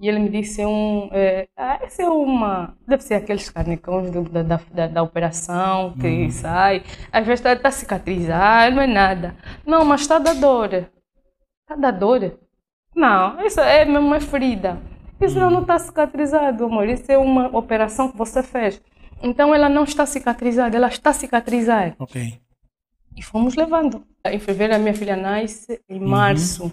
E ele me disse, essa é uma... Deve ser aqueles carnicões da operação que sai. Às vezes está a cicatrizar, não é nada. Não, mas está a dar dor. Está a dar dor? Não, isso é mesmo uma ferida. Isso não está cicatrizado, amor. Isso é uma operação que você fez. Então ela não está cicatrizada, ela está a cicatrizar. Ok. E fomos levando. Em fevereiro a minha filha nasce, em março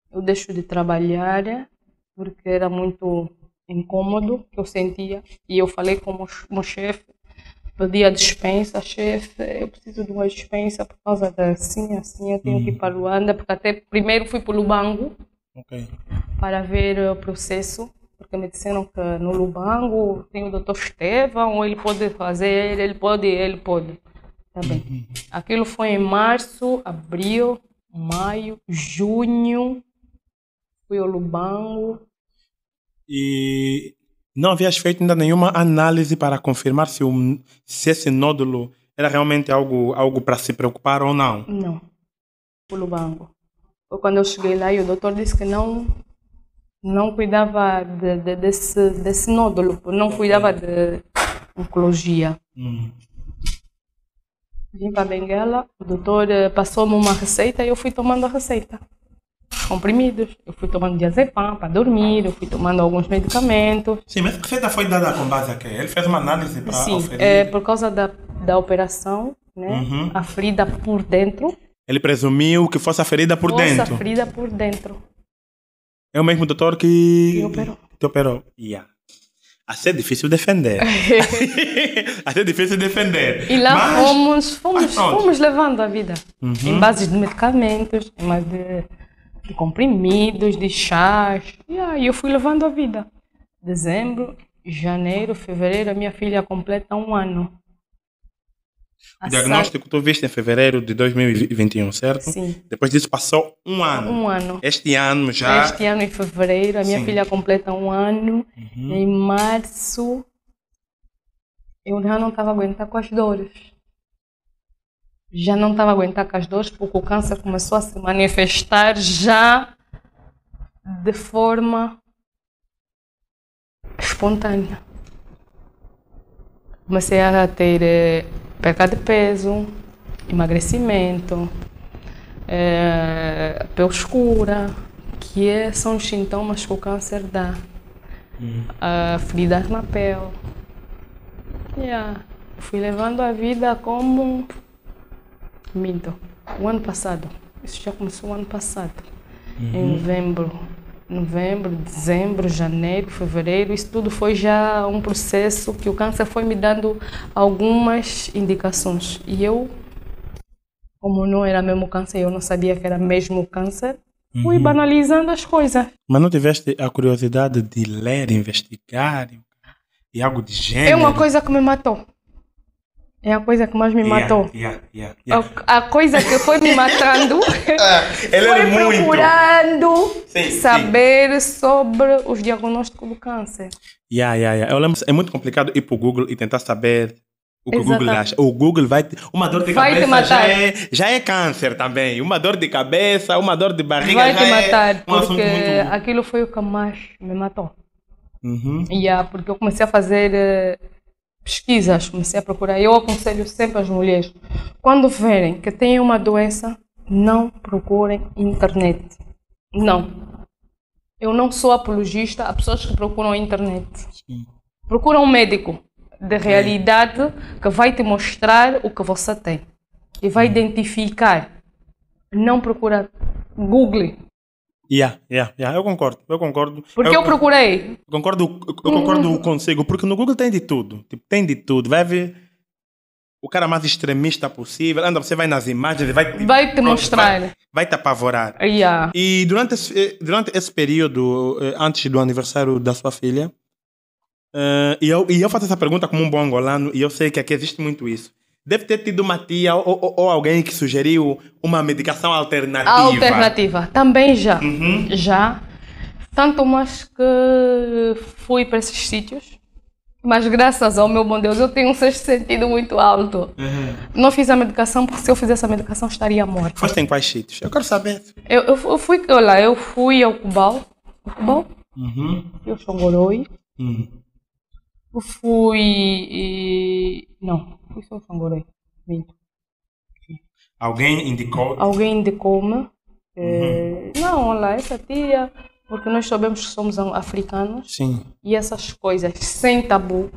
eu deixo de trabalhar, porque era muito incômodo que eu sentia. E eu falei com o meu chefe, pedi a dispensa, chefe, eu preciso de uma dispensa por causa da assim, eu tenho que ir para Luanda, porque até primeiro fui para o Lubango para ver o processo, porque me disseram que no Lubango tem o Dr. Estevão, ele pode fazer, ele pode. Tá bem. Aquilo foi em março, abril, maio, junho, fui ao Lubango. E não havias feito ainda nenhuma análise para confirmar se esse nódulo era realmente algo para se preocupar ou não? Não, o Lubango. Quando eu cheguei lá, e o doutor disse que não cuidava desse nódulo, não cuidava de oncologia. Vim para Benguela, o doutor passou-me uma receita e eu fui tomando a receita. Comprimidos, eu fui tomando diazepam para dormir, eu fui tomando alguns medicamentos. Sim, mas a receita foi dada com base a quê? Ele fez uma análise para oferir? Sim, por causa da operação, né? A ferida por dentro. Ele presumiu que fosse a ferida por dentro? Fosse a ferida por dentro. É o mesmo doutor que te operou? Yeah. Assim é difícil defender. Assim é difícil defender. E lá fomos levando a vida. Em base de medicamentos, em base de comprimidos, de chás. E aí eu fui levando a vida. Dezembro, janeiro, fevereiro, a minha filha completa 1 ano. O diagnóstico tu viste em fevereiro de 2021, certo? Sim. Depois disso passou 1 ano. 1 ano. Este ano já... Este ano em fevereiro, a minha Sim. filha completa 1 ano. Em março, eu já não estava a aguentar com as dores. Já não estava a aguentar com as dores porque o câncer começou a se manifestar já de forma espontânea. Comecei a ter perda de peso, emagrecimento, pele escura, que são os sintomas que o câncer dá. Feridas na pele. Fui levando a vida como... Minto. O ano passado. Isso já começou o ano passado. Em novembro, dezembro, janeiro, fevereiro. Isso tudo foi já um processo que o câncer foi me dando algumas indicações. E eu, como não era mesmo câncer, eu não sabia que era mesmo câncer, fui banalizando as coisas. Mas não tiveste a curiosidade de ler, investigar e algo de gênero? É uma coisa que me matou. É a coisa que mais me matou. A coisa que foi me matando foi procurando saber sobre os diagnósticos do câncer. Eu lembro, é muito complicado ir para o Google e tentar saber o que o Google acha. O Google vai... Uma dor de cabeça já é câncer também. Uma dor de cabeça, uma dor de barriga vai te matar, porque aquilo foi o que mais me matou. Porque eu comecei a fazer... pesquisas, comecei a procurar. Eu aconselho sempre as mulheres, quando verem que têm uma doença, não procurem internet. Não. Eu não sou apologista a pessoas que procuram a internet. Sim. Procura um médico de realidade que vai te mostrar o que você tem e vai identificar. Não procura Google. Eu concordo. Porque eu procurei. Eu concordo consigo, porque no Google tem de tudo. Tipo, tem de tudo. Vai ver o cara mais extremista possível. Você vai nas imagens e vai te mostrar. Vai te apavorar. E durante esse período, antes do aniversário da sua filha, e eu faço essa pergunta como um bom angolano, e eu sei que aqui existe muito isso. Deve ter tido uma tia ou alguém que sugeriu uma medicação alternativa. Alternativa, também já. Já. Tanto mais que fui para esses sítios. Mas graças ao meu bom Deus, eu tenho um sexto sentido muito alto. Não fiz a medicação, porque se eu fizesse a medicação, estaria morta. Foste em quais sítios? Eu quero saber. Eu fui ao Cubal. Fui ao Xongoroi. Eu fui... Não, fui só ao Xongoroi. Alguém indicou? Alguém indicou-me. Não, olha, essa tia... Porque nós sabemos que somos africanos. Sim. E essas coisas, sem tabu,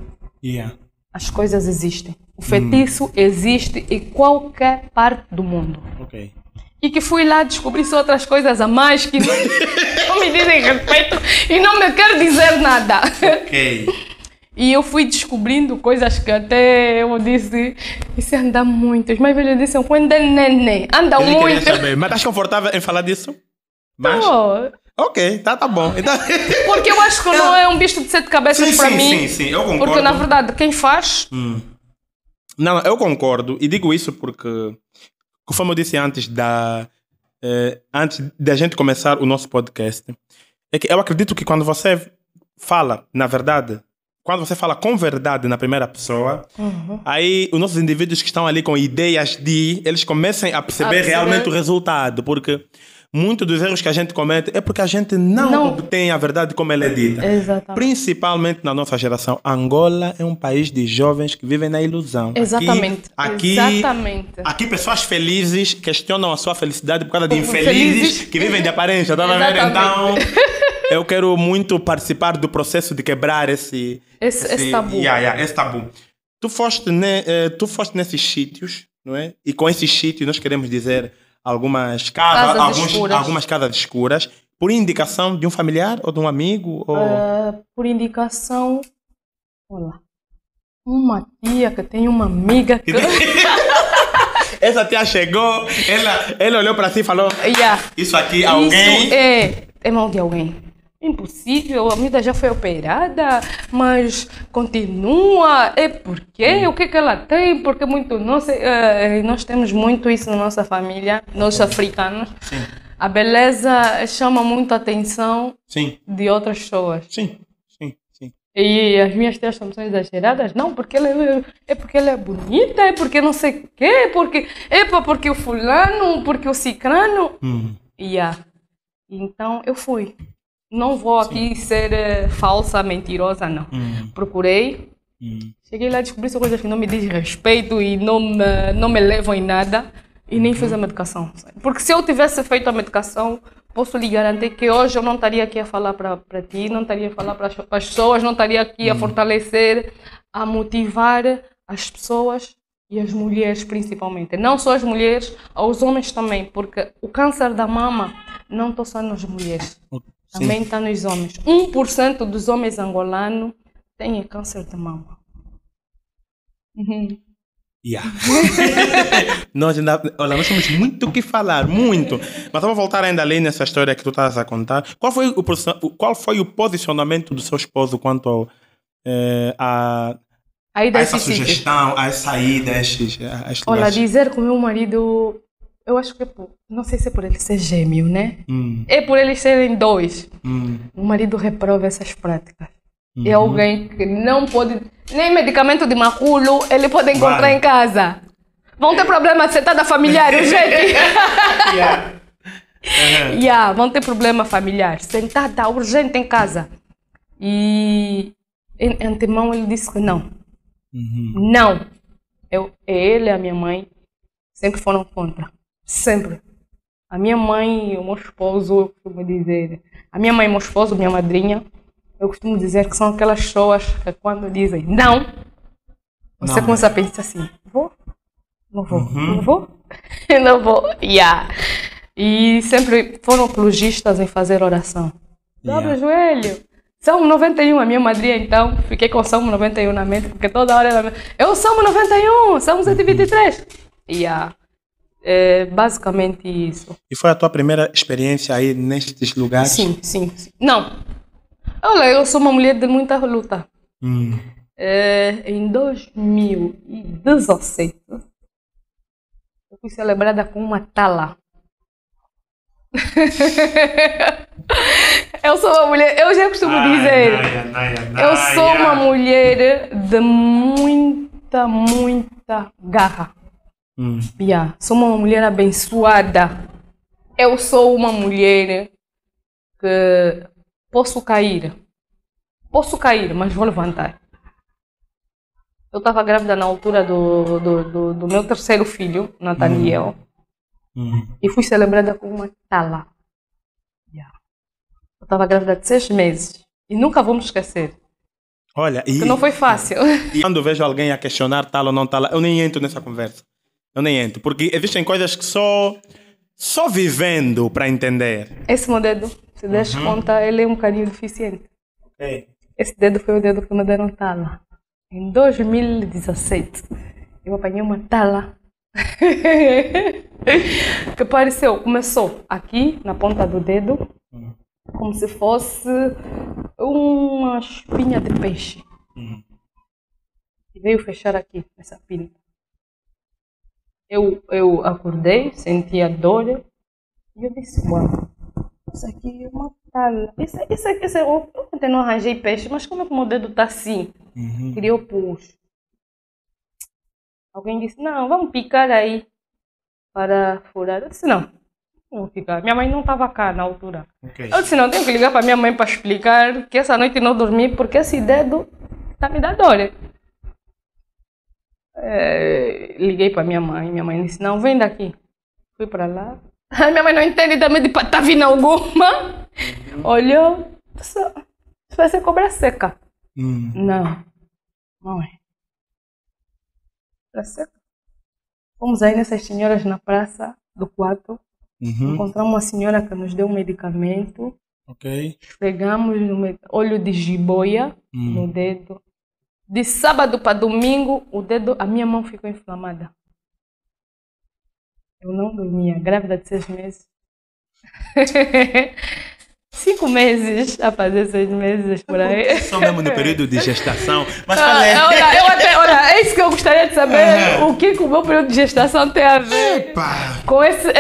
as coisas existem. O feitiço existe em qualquer parte do mundo. Ok. E que fui lá descobrir outras coisas a mais que não me dizem respeito e não me quer dizer nada. Ok. E eu fui descobrindo coisas que até eu disse, isso anda muito. Os mais velhos disseram, quando é neném, anda muito. Mas estás confortável em falar disso? Não. Ok, tá bom. Então... Porque eu acho que não é um bicho de 7 cabeças para mim. Sim, eu concordo. Porque na verdade, quem faz... Não, eu concordo. E digo isso porque, conforme eu disse antes da gente começar o nosso podcast, é que eu acredito que quando você fala, na verdade, quando você fala com verdade na primeira pessoa, aí os nossos indivíduos que estão ali com ideias eles comecem a perceber realmente o resultado. Porque... muitos dos erros que a gente comete é porque a gente não obtém a verdade como ela é dita. Exatamente. Principalmente na nossa geração. Angola é um país de jovens que vivem na ilusão. Exatamente. Aqui pessoas felizes questionam a sua felicidade por causa de infelizes que vivem de aparência. Tá vendo? Então, eu quero muito participar do processo de quebrar esse tabu. Esse tabu. Tu foste nesses sítios, não é? E com esses sítios nós queremos dizer... algumas casas escuras, por indicação de um familiar ou de um amigo? Ou... por indicação, olha, uma tia que tem uma amiga que... Essa tia chegou, ela olhou para si e falou, isso aqui, alguém... Isso é mão de alguém. impossível, a miúda já foi operada, mas continua. É porque? O que é que ela tem? Porque muito. Nós temos muito isso na nossa família, nós africanos. Sim. A beleza chama muito a atenção Sim. de outras pessoas. Sim. Sim. Sim. E as minhas tias são exageradas. Não, porque é porque ela é bonita, é porque não sei o quê, porque o fulano, porque o cicrano. Yeah. Então eu fui. Não vou aqui ser falsa, mentirosa, não. Procurei. Cheguei lá e descobri coisas que não me dizem respeito e não me levam em nada. E nem fiz a medicação. Porque se eu tivesse feito a medicação, posso lhe garantir que hoje eu não estaria aqui a falar para ti, não estaria a falar para as pessoas, não estaria aqui a fortalecer, a motivar as pessoas e as mulheres principalmente. Não só as mulheres, os homens também. Porque o câncer da mama não está só nas mulheres. Também está nos homens. 1% dos homens angolanos têm câncer de mama. Yeah. nós temos muito o que falar, muito. Mas vamos voltar ainda ali nessa história que tu estás a contar. Qual foi o posicionamento do seu esposo quanto a essa sugestão, a essa ida, a estes Olha, dizer que o meu marido, eu acho que não sei se é por ele ser gêmeo, né? É por eles serem dois. O marido reprova essas práticas. É alguém que não pode, nem medicamento de maculo ele pode encontrar em casa. Vão ter problema de sentada familiar, urgente. Vão ter problema familiar, sentada urgente em casa. E em antemão ele disse que não. Não. Ele e a minha mãe sempre foram contra. Sempre. A minha mãe e o meu esposo, eu costumo dizer. A minha mãe e o meu esposo, minha madrinha, eu costumo dizer que são aquelas pessoas que quando dizem não, você começa a pensar assim, vou? Não vou? Não vou? Não vou. E sempre foram apologistas em fazer oração. Dobra o joelho. Salmo 91, a minha madrinha então, fiquei com o Salmo 91 na mente, porque toda hora ela... Eu Salmo 91, Salmo 123. É basicamente isso. E foi a tua primeira experiência aí nestes lugares? Sim. Não. Olha, eu sou uma mulher de muita luta. Em 2017, eu fui celebrada com uma tala. Eu sou uma mulher, eu já costumo dizer, eu sou uma mulher de muita garra. Sou uma mulher abençoada. Eu sou uma mulher que posso cair, mas vou levantar. Eu estava grávida na altura do meu terceiro filho, Nathaniel, e fui celebrada com uma tala. Eu estava grávida de 6 meses e nunca vou me esquecer. Olha, porque não foi fácil. E quando vejo alguém a questionar tal ou não tal, eu nem entro nessa conversa. Porque existem coisas que só vivendo para entender. Esse meu dedo, se deres conta, ele é um bocadinho deficiente. Esse dedo foi o dedo que me deram tala. Em 2017, eu apanhei uma tala que começou aqui na ponta do dedo, como se fosse uma espinha de peixe. E veio fechar aqui, essa pinta. Eu acordei, senti a dor e eu disse, uau, isso aqui é uma tala. Eu ontem não arranjei peixe, mas como é que o meu dedo está assim? Queria o pus. Alguém disse, não, vamos picar aí para furar. Eu disse, não vou picar. Minha mãe não estava cá na altura. Eu disse, não, tenho que ligar para minha mãe para explicar que essa noite não dormi porque esse dedo está me dando dor. Liguei para minha mãe disse, não, vem daqui. Fui para lá. Minha mãe não entende também de patavina alguma. Olhou, isso vai ser cobra seca. Não é. Cobra seca. Fomos aí nessas senhoras na praça do quarto. Encontramos uma senhora que nos deu um medicamento. Esfregamos óleo de jiboia no dedo. De sábado para domingo, a minha mão ficou inflamada. Eu não dormia, grávida de 6 meses. 5 meses a fazer 6 meses por aí. Só mesmo no período de gestação. Mas Olha, é isso que eu gostaria de saber. O que o meu período de gestação tem a ver com esse...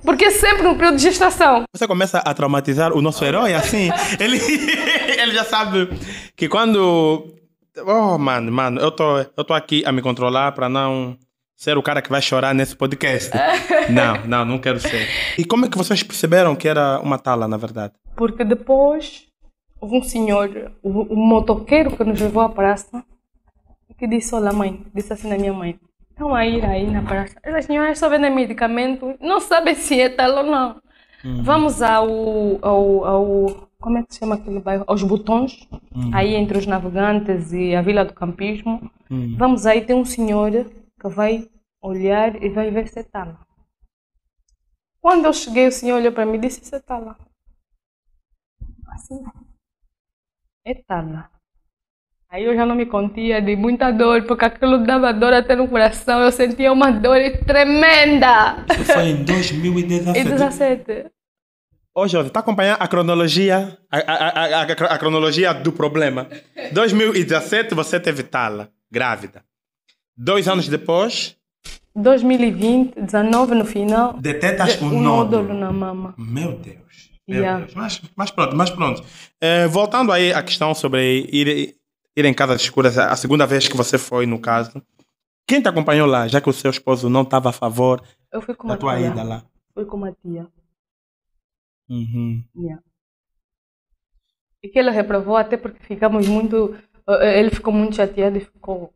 Porque sempre no período de gestação. Você começa a traumatizar o nosso herói, assim. Ele já sabe que quando... Oh, mano, eu tô aqui a me controlar para não ser o cara que vai chorar nesse podcast. Não quero ser. E como é que vocês perceberam que era uma tala, na verdade? Porque depois houve um senhor, o motoqueiro que nos levou à praça, que disse, olha mãe, disse assim na minha mãe, estão a ir aí na praça. As senhoras só vendem medicamento, não sabem se é tala ou não. Vamos ao como é que se chama aquele bairro? Aos Botões, aí entre os Navegantes e a Vila do Campismo. Vamos aí, tem um senhor que vai olhar e vai ver se está lá. Quando eu cheguei, o senhor olhou para mim e disse, você está lá. Assim, está lá. Aí eu já não me contia de muita dor, porque aquilo dava dor até no coração. Eu sentia uma dor tremenda. Isso foi em 2017. Ô, Jovem, está acompanhando a cronologia, a cronologia do problema. 2017 você teve tala, grávida. 2 anos depois... 2020, 19 no final... Detetas um nódulo na mama. Meu Deus. Mas pronto. Voltando aí à questão sobre ir em casas escuras, a segunda vez que você foi, no caso. Quem te acompanhou lá, já que o seu esposo não estava a favor da tua ida lá? Fui com uma tia. Yeah. E que ele reprovou até porque ficamos muito... Ele ficou muito chateado e ficou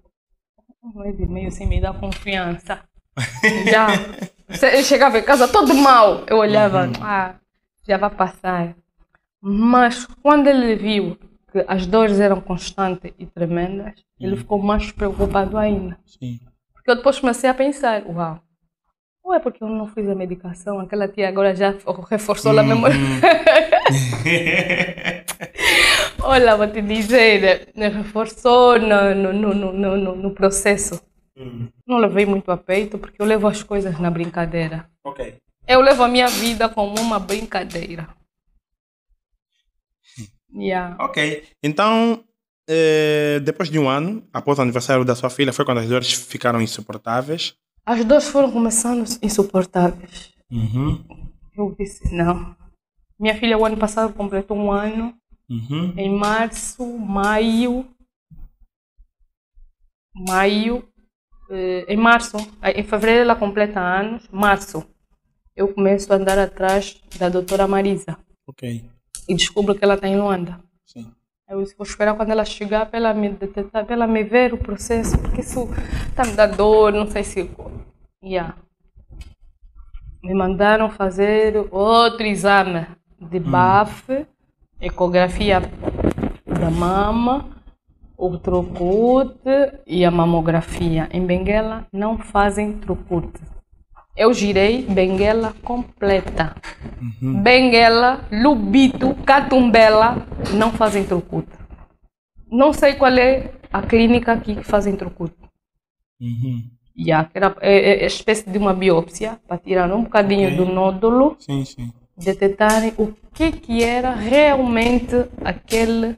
meio sem me dar confiança. Ele chegava em casa todo mal. Eu olhava, já vai passar. Mas quando ele viu que as dores eram constantes e tremendas, ele ficou mais preocupado ainda. Sim. Porque eu depois comecei a pensar, ou é porque eu não fiz a medicação, aquela tia agora já reforçou a memória. Olha, vou te dizer, reforçou no processo. Não levei muito a peito, porque eu levo as coisas na brincadeira. Ok. Eu levo a minha vida como uma brincadeira. Ok. Então, depois de 1 ano, após o aniversário da sua filha, foi quando as dores ficaram insuportáveis? As dores foram começando insuportáveis. Eu disse, não. Minha filha, o ano passado, completou 1 ano. Em março, maio, em fevereiro ela completa anos, março, eu começo a andar atrás da doutora Marisa. Ok. E descubro que ela está em Luanda. Sim. Eu disse, vou esperar quando ela chegar para ela me detectar, para ela me ver o processo, porque isso está me dando dor, não sei se... Me mandaram fazer outro exame de BAF, ecografia da mama, o trocute e a mamografia. Em Benguela não fazem trocute. Eu girei Benguela completa. Benguela, Lubito, Catumbela não fazem trocute. Não sei qual é a clínica aqui que fazem trocute. Era espécie de uma biópsia para tirar um bocadinho do nódulo. Sim. Detectarem o que era realmente aquele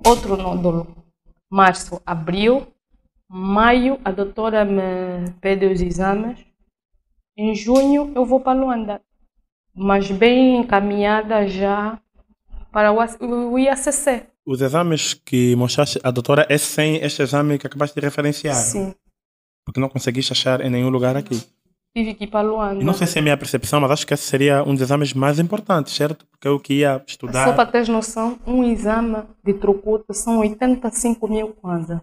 outro nódulo. Março, abril, maio, a doutora me pede os exames. Em junho eu vou para Luanda, mas bem encaminhada já para o IACC. Os exames que mostraste à doutora é sem este exame que acabaste de referenciar? Sim. Porque não conseguiste achar em nenhum lugar aqui? Tive que ir para Luanda. E não sei se é a minha percepção, mas acho que esse seria um dos exames mais importantes, certo? Porque eu que ia estudar... Só para teres noção, um exame de trocute são 85 mil kwanzas.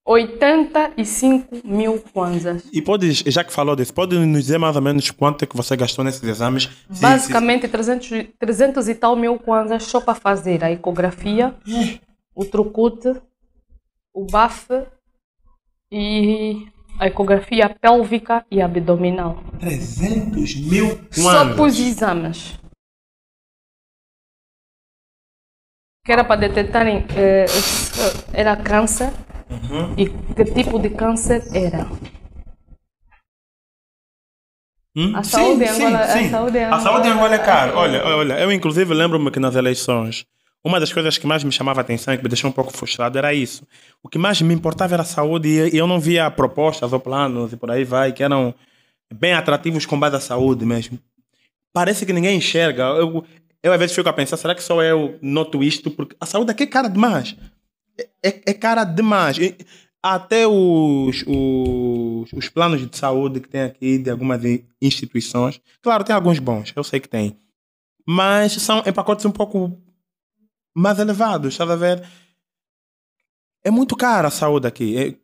85 mil kwanzas. E podes, já que falou disso, pode nos dizer mais ou menos quanto é que você gastou nesses exames? Basicamente 300 e tal mil kwanzas só para fazer a ecografia, o trocute, o BAF e a ecografia pélvica e abdominal. 300 mil kwanzas? Só para os exames. Que era para detectarem era câncer. E que tipo de câncer era? A saúde em Angola, A saúde em Angola é cara. Olha, eu inclusive lembro-me que nas eleições, uma das coisas que mais me chamava a atenção e que me deixou um pouco frustrado era isso. O que mais me importava era a saúde e eu não via propostas ou planos e por aí vai, que eram bem atrativos com base à saúde mesmo. Parece que ninguém enxerga. Eu às vezes fico a pensar, será que só eu noto isto? Porque a saúde aqui é cara demais. É cara demais. Até os planos de saúde que tem aqui de algumas instituições, claro, tem alguns bons, eu sei que tem, mas são em pacotes um pouco mais elevados, estás a ver? É muito cara a saúde aqui,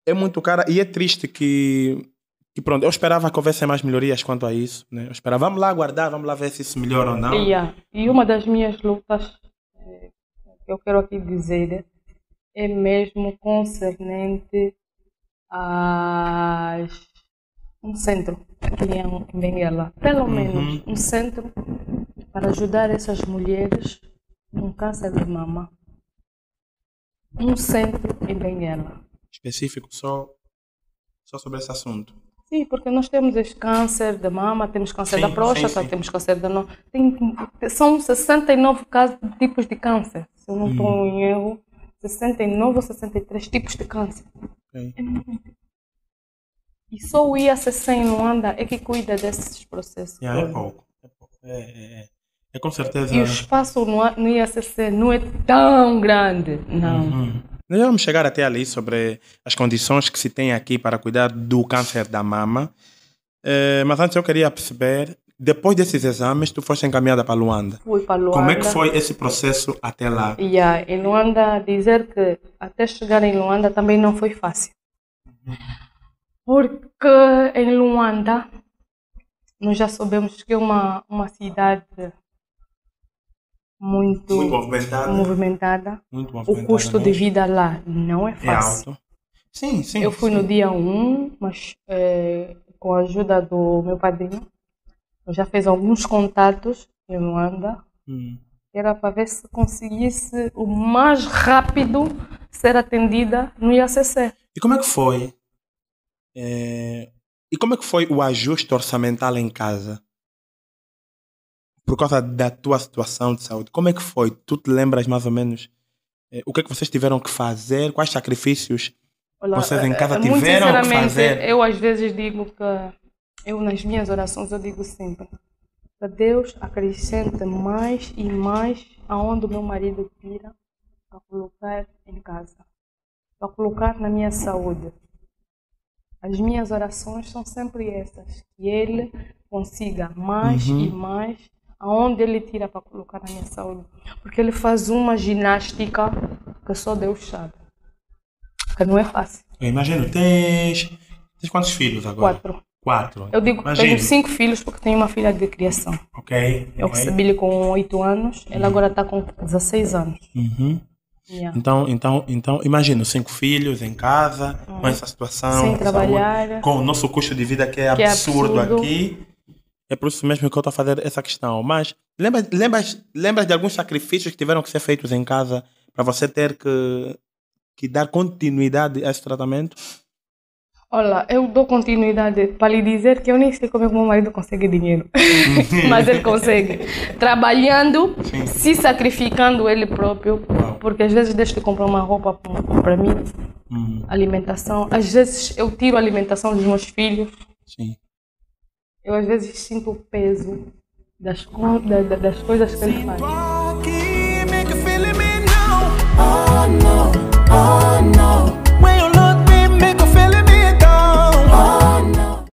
é muito cara e é triste que pronto, eu esperava que houvesse mais melhorias quanto a isso, né? Eu esperava, vamos lá aguardar, vamos lá ver se isso melhora ou não. E uma das minhas lutas que eu quero aqui dizer é mesmo concernente a um centro aqui em Benguela. Pelo menos um centro para ajudar essas mulheres com câncer de mama. Um centro em Benguela. Específico só sobre esse assunto. Sim, porque nós temos esse câncer de mama, temos câncer da próstata, temos câncer da... São 69 tipos de câncer, se eu não estou em erro. 69 ou 63 tipos de câncer. Okay. E só o IACC em Luanda é que cuida desses processos. É pouco. É com certeza. E o espaço no IACC não é tão grande, não. Nós vamos chegar até ali sobre as condições que se tem aqui para cuidar do câncer da mama. Mas antes eu queria perceber, depois desses exames, tu foste encaminhada para Luanda. Fui para Luanda. Como é que foi esse processo até lá? Em Luanda, dizer que até chegar em Luanda também não foi fácil. Porque em Luanda, nós já sabemos que é uma cidade muito movimentada. O custo de vida lá não é fácil. É alto. Sim. Eu fui no dia 1, mas com a ajuda do meu padrinho, eu já fiz alguns contatos em Luanda. Era para ver se conseguisse o mais rápido ser atendida no IACC. E como é que foi? E como é que foi o ajuste orçamental em casa? Por causa da tua situação de saúde, como é que foi? Tu te lembras mais ou menos o que é que vocês tiveram que fazer? Quais sacrifícios vocês em casa tiveram que fazer? Eu às vezes digo que nas minhas orações eu digo sempre que Deus acrescenta mais e mais aonde o meu marido tira para colocar em casa, para colocar na minha saúde. As minhas orações são sempre essas, que Ele consiga mais e mais aonde Ele tira para colocar na minha saúde. Porque Ele faz uma ginástica que só Deus sabe. Que não é fácil. Eu imagino, tens quantos filhos agora? 4. Eu digo que tenho 5 filhos porque tenho uma filha de criação. Eu recebi-lhe com 8 anos, ela agora está com 16 anos. Então, imagina 5 filhos em casa, com essa situação, sem trabalhar, saúde, com o nosso custo de vida que é absurdo aqui. É por isso mesmo que eu estou a fazer essa questão. Mas lembras de alguns sacrifícios que tiveram que ser feitos em casa para você ter que dar continuidade a esse tratamento? Olha, eu dou continuidade para lhe dizer que eu nem sei como é que o meu marido consegue dinheiro. Mas ele consegue. Trabalhando, se sacrificando ele próprio. Porque às vezes deixo de comprar uma roupa para mim, alimentação. Às vezes eu tiro a alimentação dos meus filhos. Eu às vezes sinto o peso das coisas que ele faz. Oh no, oh no.